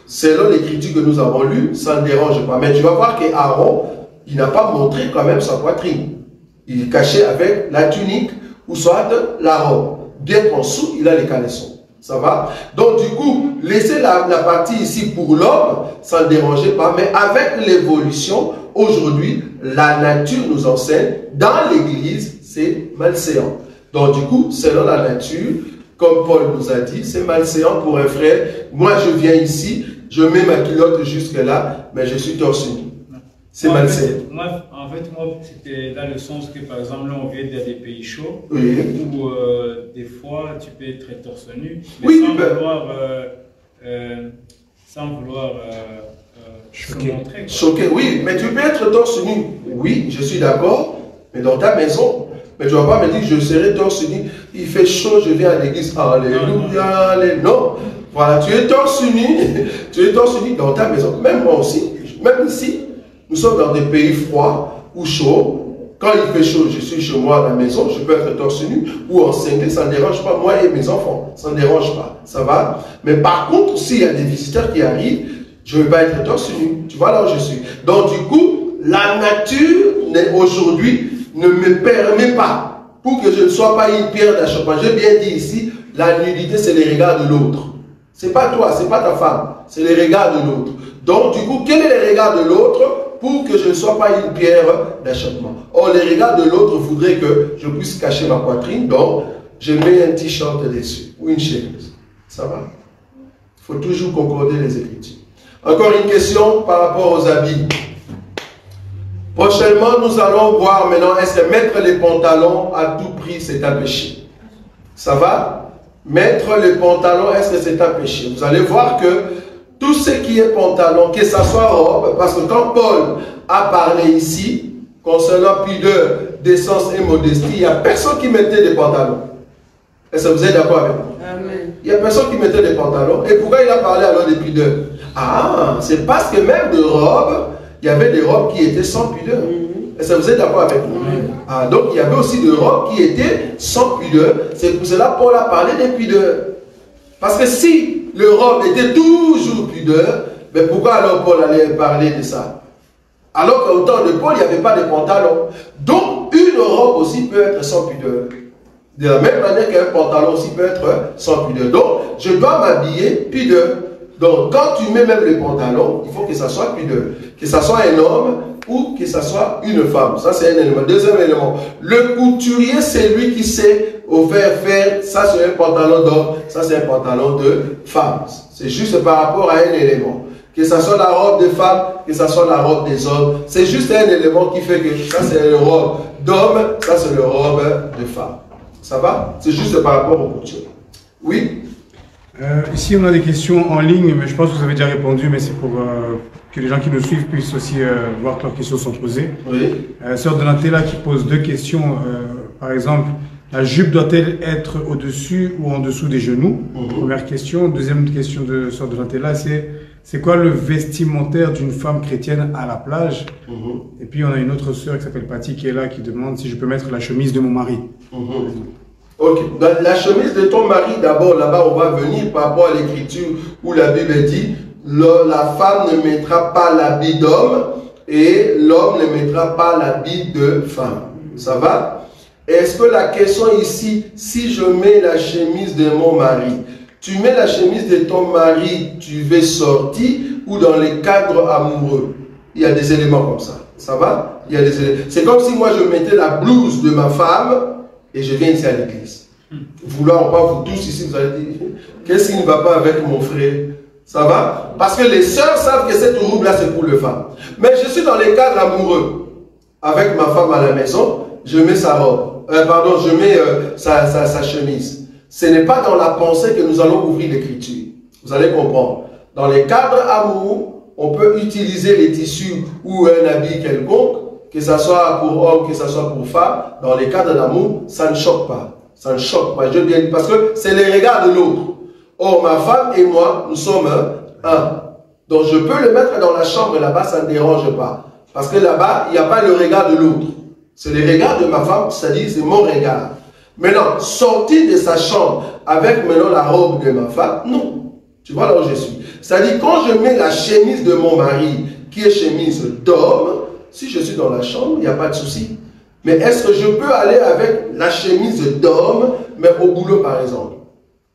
selon l'écriture que nous avons lue, ça ne dérange pas. Mais tu vas voir qu'Aaron, il n'a pas montré quand même sa poitrine. Il est caché avec la tunique ou soit la robe. Bien qu'en dessous, il a les caleçons. Ça va? Donc du coup, laisser la partie ici pour l'homme, ça ne dérangeait pas. Mais avec l'évolution, aujourd'hui, la nature nous enseigne, dans l'église, c'est malséant. Donc du coup, selon la nature, comme Paul nous a dit, c'est malséant pour un frère. Moi, je viens ici, je mets ma culotte jusque là, mais je suis torse nu. C'est malséant. En fait, c'était dans le sens que, par exemple, là, on vient dans des pays chauds, Oui. où des fois, tu peux être torse nu, mais Oui, sans vouloir choquer. montrer. Choqué, oui, mais tu peux être torse nu. Oui, je suis d'accord, mais dans ta maison. Mais tu ne vas pas me dire, je serai torse nu. Il fait chaud, je viens à l'église. Alléluia, alléluia. Non. Voilà, tu es torse nu dans ta maison. Même moi aussi, même ici, nous sommes dans des pays froids ou chauds. Quand il fait chaud, je suis chez moi à la maison, je peux être torse nu ou en cinglé, ça ne dérange pas. Moi et mes enfants, ça ne dérange pas. Ça va? Mais par contre, s'il y a des visiteurs qui arrivent, je ne vais pas être torse nu. Tu vois là où je suis. Donc du coup, la nature aujourd'hui ne me permet pas, pour que je ne sois pas une pierre d'achoppement. J'ai bien dit ici, la nudité, c'est les regards de l'autre. Ce n'est pas toi, ce n'est pas ta femme, c'est les regards de l'autre. Donc du coup, quel est les regards de l'autre pour que je ne sois pas une pierre d'achoppement? Or, les regards de l'autre voudraient que je puisse cacher ma poitrine, donc je mets un t-shirt dessus, ou une chemise. Ça va? Il faut toujours concorder les Écritures. Encore une question par rapport aux habits. Prochainement, nous allons voir maintenant, est-ce que mettre les pantalons à tout prix, c'est un péché? Ça va? Mettre les pantalons, est-ce que c'est un péché? Vous allez voir que tout ce qui est pantalon, que ça soit robe, parce que quand Paul a parlé ici, concernant pudeur, décence et modestie, il n'y a personne qui mettait des pantalons. Est-ce que vous êtes d'accord avec moi? Amen. Il n'y a personne qui mettait des pantalons. Et pourquoi il a parlé alors des pudeurs? Ah, c'est parce que même de robes, il y avait des robes qui étaient sans pudeur. Est-ce que vous êtes d'accord avec moi? Ah, donc il y avait aussi des robes qui étaient sans pudeur. C'est pour cela que Paul a parlé des pudeurs. Parce que si le robe était toujours pudeur, mais pourquoi alors Paul allait parler de ça? Alors qu'au temps de Paul, il n'y avait pas de pantalon. Donc une robe aussi peut être sans pudeur. De la même manière qu'un pantalon aussi peut être sans pudeur. Donc je dois m'habiller pudeur. Donc, quand tu mets même les pantalons, il faut que ça soit pudeur. Que ça soit un homme ou que ça soit une femme. Ça, c'est un élément. Deuxième élément. Le couturier, c'est lui qui sait faire. Ça, c'est un pantalon d'homme. Ça, c'est un pantalon de femme. C'est juste par rapport à un élément. Que ça soit la robe des femmes, que ça soit la robe des hommes. C'est juste un élément qui fait que ça, c'est une robe d'homme. Ça, c'est une robe de femme. Ça va? C'est juste par rapport au couturier. Oui? Ici, on a des questions en ligne, mais je pense que vous avez déjà répondu, mais c'est pour que les gens qui nous suivent puissent aussi voir que leurs questions sont posées. Oui. Sœur Donatella qui pose deux questions. Par exemple, la jupe doit-elle être au-dessus ou en dessous des genoux? Première question. Deuxième question de Sœur Donatella, c'est quoi le vestimentaire d'une femme chrétienne à la plage? Et puis, on a une autre sœur qui s'appelle Patty qui est là, qui demande si je peux mettre la chemise de mon mari. Ok, dans la chemise de ton mari, d'abord, là-bas, on va venir par rapport à l'écriture où la Bible dit la femme ne mettra pas l'habit d'homme et l'homme ne mettra pas l'habit de femme. Ça va? Est-ce que la question ici, si je mets la chemise de mon mari, tu mets la chemise de ton mari, tu veux sortir ou dans les cadres amoureux? Il y a des éléments comme ça. Ça va? Il y a des éléments. C'est comme si moi je mettais la blouse de ma femme et je viens ici à l'église. Vouloir, pas vous tous ici, vous allez dire, qu'est-ce qui ne va pas avec mon frère? Ça va? Parce que les sœurs savent que cette robe-là, c'est pour les femmes. Mais je suis dans les cadres amoureux. Avec ma femme à la maison, je mets sa robe. Je mets sa chemise. Ce n'est pas dans la pensée que nous allons ouvrir l'écriture. Vous allez comprendre. Dans les cadres amoureux, on peut utiliser les tissus ou un habit quelconque, que ce soit pour homme, que ce soit pour femme. Dans les cadres d'amour, ça ne choque pas. Ça ne choque pas. Je viens parce que c'est les regards de l'autre. Or, ma femme et moi, nous sommes un. Donc, je peux le mettre dans la chambre là-bas, ça ne dérange pas. Parce que là-bas, il n'y a pas le regard de l'autre. C'est le regard de ma femme, c'est-à-dire c'est mon regard. Maintenant, sortir de sa chambre avec maintenant la robe de ma femme, non. Tu vois là où je suis. C'est-à-dire, quand je mets la chemise de mon mari, qui est chemise d'homme, si je suis dans la chambre, il n'y a pas de souci. Mais est-ce que je peux aller avec la chemise d'homme, mais au boulot par exemple?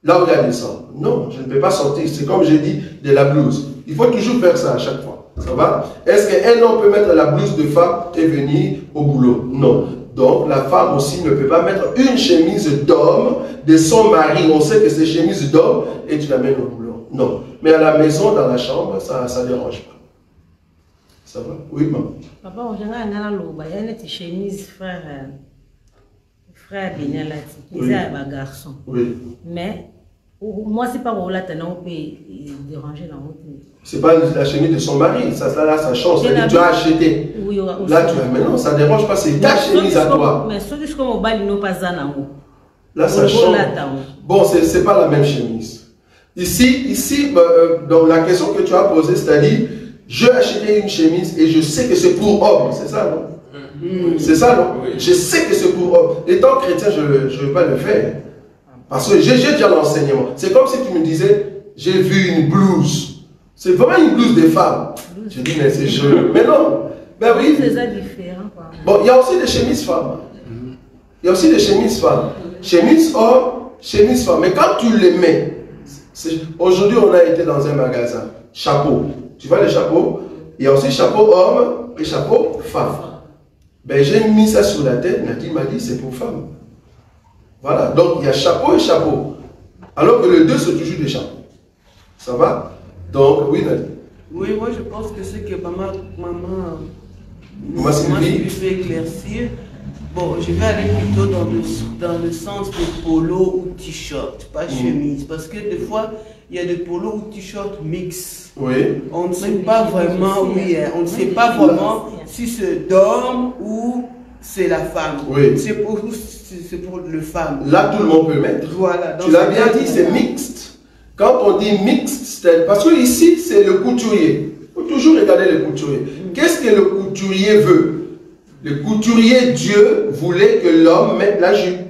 Là où il y a des sangs. Non, je ne peux pas sortir. C'est comme j'ai dit, de la blouse. Il faut toujours faire ça à chaque fois. Ça va? Est-ce qu'un homme peut mettre la blouse de femme et venir au boulot? Non. Donc, la femme aussi ne peut pas mettre une chemise d'homme de son mari. On sait que c'est chemise d'homme et tu l'amènes au boulot. Non. Mais à la maison, dans la chambre, ça ne dérange pas. Ça va? Oui, maman. Papa, on vient à il y a une chemise frère Benyala, il est un garçon. Oui. Mais moi, c'est pas là que on peut déranger dans l'autre. C'est pas la chemise de son mari, ça change. Tu as acheté. Oui, là, tu as, mais non, ça ne dérange pas, c'est ta chemise à toi. Mais ceux qui sont au bal, ils n'ont pas ça. Là, ça change. Bon, ce n'est pas la même chemise. Ici donc la question que tu as posée, c'est-à-dire, je vais acheter une chemise et je sais que c'est pour homme, c'est ça, non? C'est ça, non? Je sais que c'est pour homme. Étant chrétien, je ne vais pas le faire. Parce que j'ai déjà l'enseignement. C'est comme si tu me disais, j'ai vu une blouse. C'est vraiment une blouse de femme. Je dis, mais c'est joli. Mais non. Ben oui. C'est ça différent. Bon, il y a aussi des chemises femmes. Il y a aussi des chemises femmes. Chemise homme, chemise femme. Mais quand tu les mets, aujourd'hui on a été dans un magasin. Chapeau. Tu vois les chapeaux? Il y a aussi chapeau homme et chapeau femme. Ben j'ai mis ça sur la tête. Nadine m'a dit, c'est pour femme. Voilà, donc il y a chapeau et chapeau. Alors que les deux sont toujours des chapeaux. Ça va? Donc, oui, Nadine. Oui, moi je pense que c'est que maman Sylvie fait éclaircir. Bon, je vais aller plutôt dans le sens de polo ou t-shirt, pas chemise. Parce que des fois, il y a des polos ou t-shirts mix. Oui. On ne sait pas vraiment, on ne sait pas vraiment si c'est d'homme ou c'est la femme. Oui. C'est pour le femme. Là, tout le monde peut mettre. Voilà. Tu l'as bien dit, c'est mixte. Quand on dit mixte, c'est parce que ici, c'est le couturier. Il faut toujours regarder le couturier. Qu'est-ce que le couturier veut? Le couturier, Dieu, voulait que l'homme mette la jupe.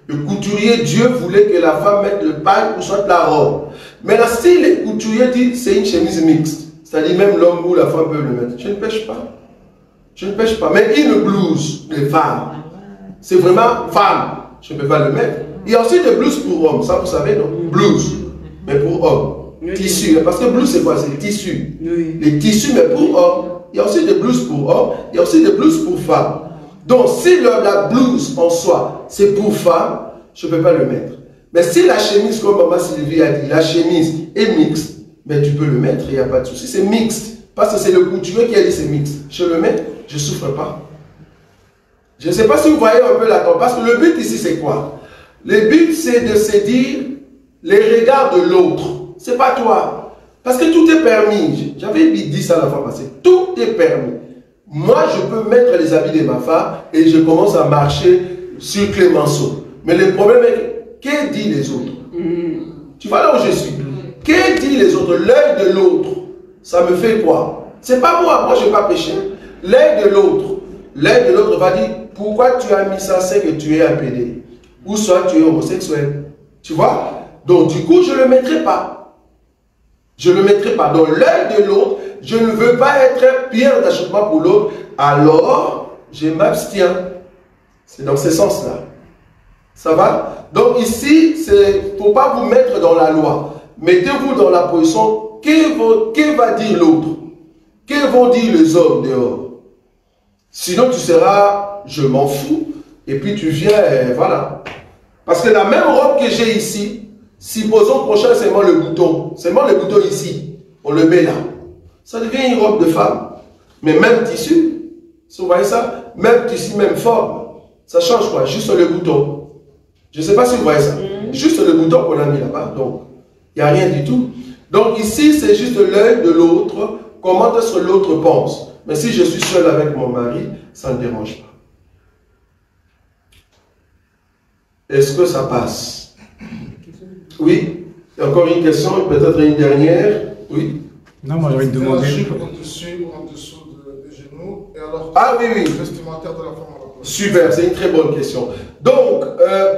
Le couturier, Dieu, voulait que la femme mette le pagne ou soit la robe. Mais là, si le couturier dit c'est une chemise mixte, c'est-à-dire même l'homme ou la femme peut le mettre, je ne pêche pas. Je ne pêche pas. Mais une blouse de femme, c'est vraiment femme, je ne peux pas le mettre. Il y a aussi des blouses pour hommes, ça vous savez, non? Blouse, mais pour hommes. Oui. Tissu, parce que blouse c'est quoi? C'est tissu. Oui. Les tissus, mais pour hommes. Il y a aussi des blouses pour hommes, il y a aussi des blouses pour femmes. Donc, si la blouse en soi, c'est pour femme, je ne peux pas le mettre. Mais si la chemise, comme maman Sylvie a dit, la chemise est mixte, mais tu peux le mettre, il n'y a pas de souci. C'est mixte. Parce que c'est le couturier qui a dit c'est mixte. Je le mets, je ne souffre pas. Je ne sais pas si vous voyez un peu la tendance, parce que le but ici, c'est quoi? Le but, c'est de se dire les regards de l'autre. Ce n'est pas toi. Parce que tout est permis. J'avais dit ça la fois passée. Tout est permis. Moi, je peux mettre les habits de ma femme et je commence à marcher sur Clémenceau. Mais le problème est, que disent les autres? Tu vois là où je suis? Que disent les autres? L'œil de l'autre, ça me fait quoi? C'est pas moi. Moi, je n'ai pas péché. L'œil de l'autre va dire, pourquoi tu as mis ça? C'est que tu es un pédé. Ou soit tu es homosexuel. Tu vois? Donc, du coup, je ne le mettrai pas. Je ne le mettrai pas. Dans l'œil de l'autre, je ne veux pas être pierre d'achoppement pour l'autre. Alors, je m'abstiens. C'est dans ce sens-là. Ça va? Donc ici, il ne faut pas vous mettre dans la loi. Mettez-vous dans la position, que va dire l'autre? Que vont dire les hommes dehors? Sinon, tu seras, je m'en fous. Et puis tu viens, voilà. Parce que la même robe que j'ai ici, supposons prochain, c'est moi le bouton. C'est moi le bouton ici. On le met là. Ça devient une robe de femme. Mais même tissu. Vous voyez ça? Même tissu, même forme. Ça change quoi? Juste le bouton. Je ne sais pas si vous voyez ça. Juste le bouton qu'on a mis là-bas. Donc, il n'y a rien du tout. Donc ici, c'est juste l'œil de l'autre. Comment est-ce que l'autre pense? Mais si je suis seul avec mon mari, ça ne dérange pas. Est-ce que ça passe? Oui? Encore une question, peut-être une dernière? Oui? Non, moi j'avais demandé. La jupe en dessous des genoux, et alors ah oui, oui. le vestimentaire de la femme. Super, c'est une très bonne question. Donc,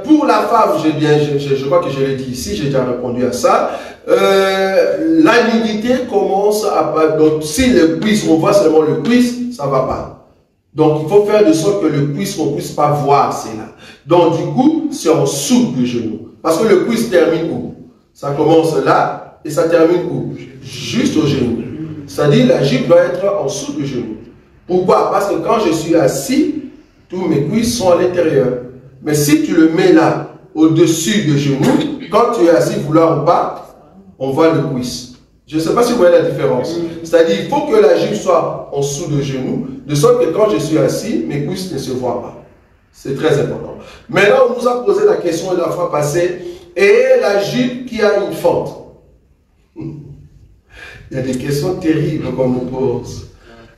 pour la femme, je crois que je l'ai dit ici, j'ai déjà répondu à ça. La nudité commence à... Donc, si le cuisse, on voit seulement le cuisse, ça ne va pas. Donc, il faut faire de sorte que le cuisse, on ne puisse pas voir cela. Donc, du coup, c'est en dessous du genou. Parce que le cuisse termine où? Ça commence là et ça termine où? Juste au genou. C'est-à-dire, la jupe doit être en dessous du genou. Pourquoi? Parce que quand je suis assis, tous mes cuisses sont à l'intérieur. Mais si tu le mets là, au-dessus du genou, quand tu es assis, vouloir ou pas, on voit le cuisse. Je ne sais pas si vous voyez la différence. C'est-à-dire, il faut que la jupe soit en dessous du genou, de sorte que quand je suis assis, mes cuisses ne se voient pas. C'est très important. Maintenant, on nous a posé la question la fois passée, et la jupe qui a une fente? Il y a des questions terribles qu'on nous pose.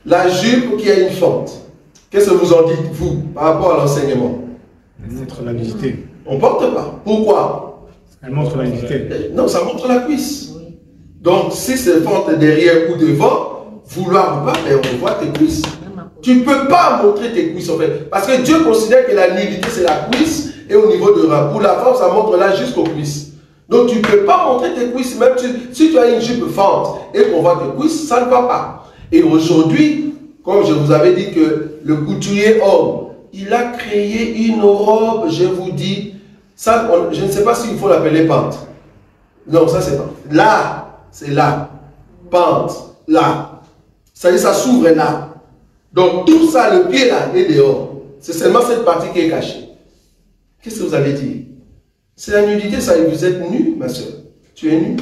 La jupe qui a une fente, qu'est-ce que vous en dites, vous, par rapport à l'enseignement? Elle montre la nudité. On ne porte pas. Pourquoi? Elle montre la nudité. Non, ça montre la cuisse. Donc, si c'est fente derrière ou devant, vouloir ou pas, on voit tes cuisses. Tu ne peux pas montrer tes cuisses en fait. Parce que Dieu considère que la nudité c'est la cuisse et au niveau de ras. Pour la femme, ça montre là jusqu'aux cuisses. Donc tu ne peux pas montrer tes cuisses, même si tu as une jupe fente et qu'on voit tes cuisses, ça ne va pas. Et aujourd'hui, comme je vous avais dit que le couturier homme, il a créé une robe, je vous dis, ça, je ne sais pas s'il faut l'appeler pente. Non, ça c'est pas. Là, c'est là. Pente, là. C'est-à-dire ça s'ouvre là. Donc tout ça, le pied là, est dehors. C'est seulement cette partie qui est cachée. Qu'est-ce que vous avez dit? C'est la nudité, ça, vous êtes nu, ma soeur. Tu es nu.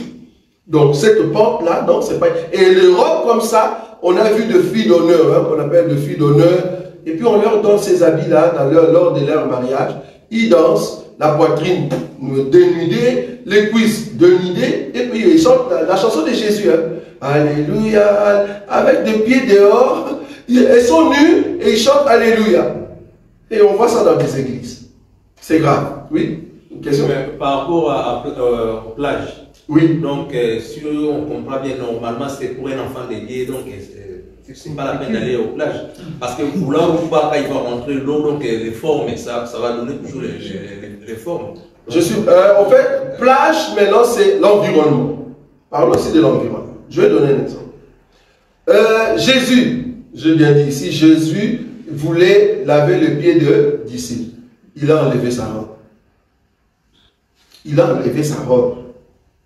Donc cette porte là, non, c'est pas... Et les robes comme ça, on a vu de filles d'honneur, hein, qu'on appelle de filles d'honneur, et puis on leur donne ces habits-là lors de leur mariage. Ils dansent, la poitrine dénudée, les cuisses dénudées, et puis ils chantent la chanson de Jésus. Hein. Alléluia, avec des pieds dehors. Elles sont nues et ils chantent Alléluia. Et on voit ça dans des églises. C'est grave. Oui? Une question? Mais par rapport aux plages. Oui. Donc, si on comprend bien, normalement, c'est pour un enfant dédié, donc c'est pas la peine d'aller aux plages. Parce que vouloir ou pas, quand il va rentrer l'eau, donc les formes, ça va donner toujours les formes. Je suis, en fait, plage, maintenant, c'est l'environnement. Parlons aussi de l'environnement. Je vais donner un exemple. Jésus. Je viens dire ici, Jésus voulait laver le pied de disciples. Il a enlevé sa robe. Il a enlevé sa robe.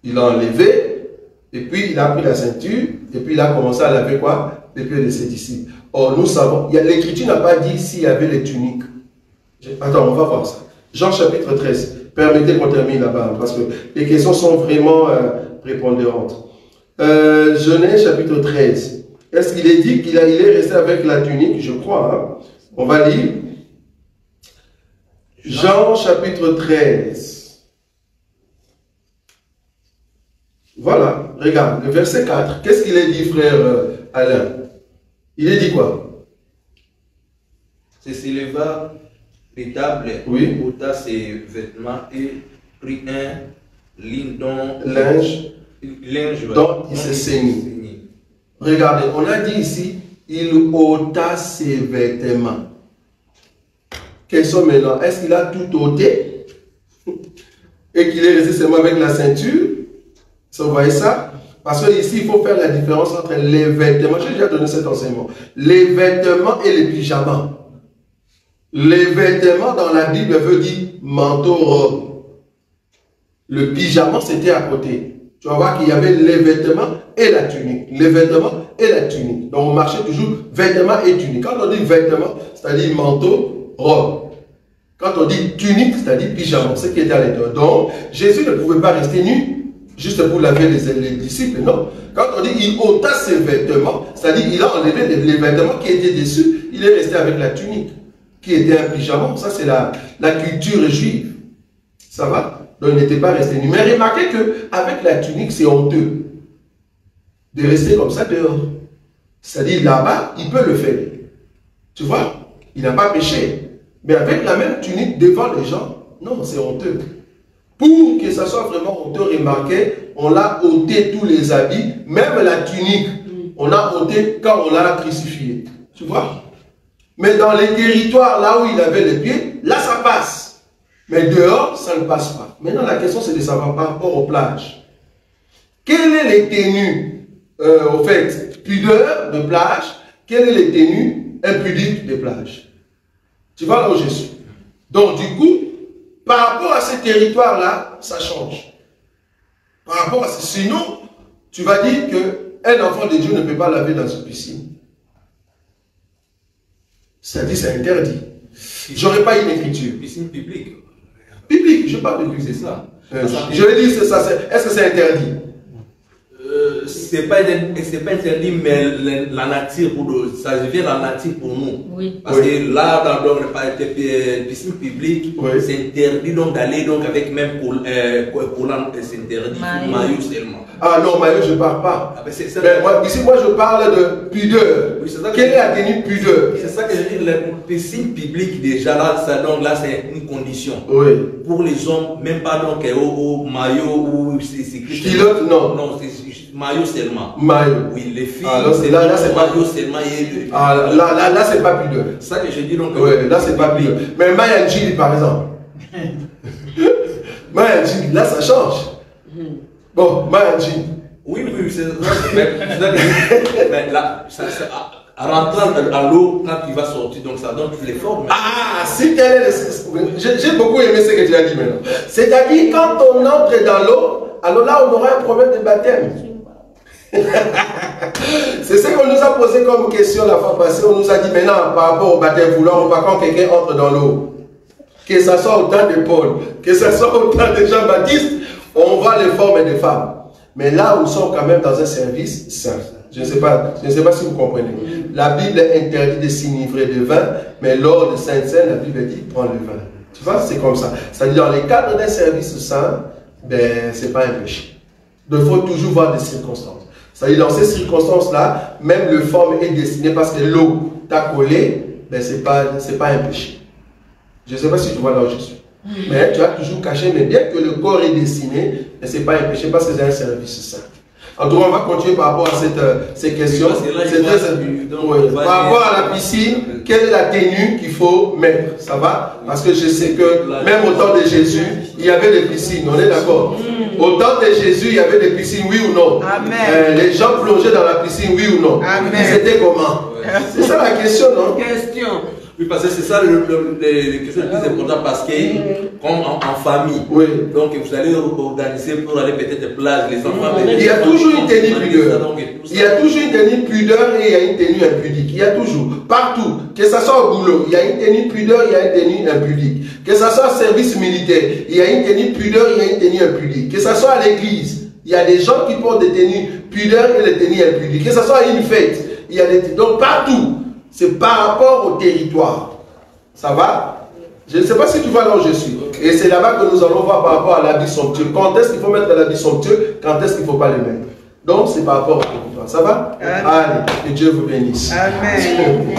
Il l'a enlevé, et puis il a pris la ceinture, et puis il a commencé à laver quoi? Les pieds de ses disciples. Or, nous savons, l'Écriture n'a pas dit s'il y avait les tuniques. Attends, on va voir ça. Jean chapitre 13. Permettez qu'on termine là-bas, parce que les questions sont vraiment prépondérantes. Genèse chapitre 13. Est-ce qu'il est dit qu'il est resté avec la tunique? Je crois. Hein? On va lire. Jean chapitre 13. Voilà, regarde, le verset 4. Qu'est-ce qu'il est dit, frère Alain? Il est dit quoi? C'est s'éleva les tables, oui. ôta ses vêtements et prit un linge dont il s'est saigné. Regardez, on a dit ici, il ôta ses vêtements. Question maintenant, est-ce qu'il a tout ôté et qu'il est resté seulement avec la ceinture? Vous voyez ça? Parce que ici, il faut faire la différence entre les vêtements. J'ai déjà donné cet enseignement. Les vêtements et les pyjamas. Les vêtements dans la Bible veut dire manteau, robe. Le pyjama, c'était à côté. Tu vas voir qu'il y avait les vêtements et la tunique. Les vêtements et la tunique. Donc on marchait toujours vêtements et tunique. Quand on dit vêtements, c'est-à-dire manteau, robe. Quand on dit tunique, c'est-à-dire pyjama, ce qui était à l'intérieur. Donc Jésus ne pouvait pas rester nu, juste pour laver les disciples, non. Quand on dit il ôta ses vêtements, c'est-à-dire il a enlevé les vêtements qui étaient dessus, il est resté avec la tunique, qui était un pyjama. Ça c'est la culture juive. Ça va? Donc il n'était pas resté nu. Mais remarquez qu'avec la tunique, c'est honteux de rester comme ça dehors. C'est-à-dire là-bas, il peut le faire. Tu vois? Il n'a pas péché. Mais avec la même tunique devant les gens, non, c'est honteux. Pour que ça soit vraiment honteux, remarquez, on l'a ôté tous les habits, même la tunique. On l'a ôté quand on l'a crucifié. Tu vois? Mais dans les territoires, là où il avait les pieds, là ça passe. Mais dehors, ça ne passe pas. Maintenant, la question c'est de savoir par rapport aux plages. Quelles sont les tenues, au fait, pudeur de plage? Quelles sont les tenues impudiques de plage? Tu vois là où je suis. Donc, du coup, par rapport à ces territoires-là, ça change. Par rapport à ça. Sinon, tu vas dire qu'un enfant de Dieu ne peut pas laver dans une piscine. C'est-à-dire, c'est interdit. J'aurais pas une écriture. Piscine publique. Public, je parle de public. C'est ça. Je veux dire, c'est ça. Est-ce que c'est interdit? C'est pas interdit, mais la nature, ça devient la nature pour nous. Oui. Parce que là, dans les piscines publiques, c'est interdit donc d'aller avec même collant, c'est interdit, maillot seulement. Ah non, maillot, je ne parle pas. Ah, ben ça, ici, moi, je parle de pudeur. Oui, quelle est la tenue pudeur? C'est ça que je dis, la piscine publique, déjà là, c'est une condition. Oui. Pour les hommes, même pas donc au maillot ou c'est culotte, non. Non, c'est maillot seulement. Maillot. Oui, les filles, c'est là c'est pas maillot seulement. Là, c'est pas pudeur. C'est ça que je dis donc. Oui, là, c'est pas pudeur. Mais Mayanji, par exemple. Mayanji, là, ça change. Bon, Mayanji. Oui, c'est ça. Mais là, en rentrant dans l'eau, quand tu vas sortir, donc ça donne toutes les formes. Ah, c'est quel est j'ai beaucoup aimé ce que tu as dit maintenant. C'est-à-dire, quand on entre dans l'eau, alors là, on aura un problème de baptême. C'est ce qu'on nous a posé comme question la fois passée. On nous a dit maintenant, par rapport au baptême voulant, quand quelqu'un entre dans l'eau, que ce soit au temps de Paul, que ce soit au temps de Jean-Baptiste, on voit les formes des femmes. Mais là, nous sommes quand même dans un service saint. Je ne sais pas si vous comprenez. La Bible interdit de s'enivrer de vin, mais lors de Sainte-Seine, la Bible dit prends le vin. Tu vois, c'est comme ça. C'est-à-dire, dans le cadre d'un service saint, ben, ce n'est pas un péché. Donc, il faut toujours voir des circonstances. C'est-à-dire, dans ces circonstances-là, même le forme est destiné parce que l'eau t'a collé, ben, ce n'est pas un péché. Je ne sais pas si tu vois là où je suis. Mais tu as toujours caché, mais bien que le corps est dessiné, ce n'est pas un péché parce que c'est un service saint. En tout cas, on va continuer par rapport à ces questions. Par rapport à la piscine, quelle est la tenue qu'il faut mettre? Ça va? Parce que je sais que même au temps de Jésus, il y avait des piscines, on est d'accord? Au temps de Jésus, il y avait des piscines, oui ou non? Amen. Les gens plongeaient dans la piscine, oui ou non? C'était comment? C'est ça la question, non? Question. Oui, parce que c'est ça les questions les plus importantes parce que, comme en famille, donc vous allez organiser pour aller peut-être plage, les enfants. Il y a toujours une tenue pudeur. Il y a toujours une tenue pudeur et il y a une tenue impudique. Il y a toujours, partout, que ce soit au boulot, il y a une tenue pudeur, il y a une tenue impudique. Que ce soit au service militaire, il y a une tenue pudeur, il y a une tenue impudique. Que ce soit à l'église, il y a des gens qui portent des tenues pudeur et des tenues impudiques. Que ce soit à une fête, il y a des tenues. Donc partout. C'est par rapport au territoire. Ça va? Je ne sais pas si tu vois là où je suis. Et c'est là-bas que nous allons voir par rapport à l'habit somptueux. Quand est-ce qu'il faut mettre l'habit somptueux? Quand est-ce qu'il ne faut pas le mettre? Donc, c'est par rapport au territoire. Ça va? Allez, que Dieu vous bénisse. Amen.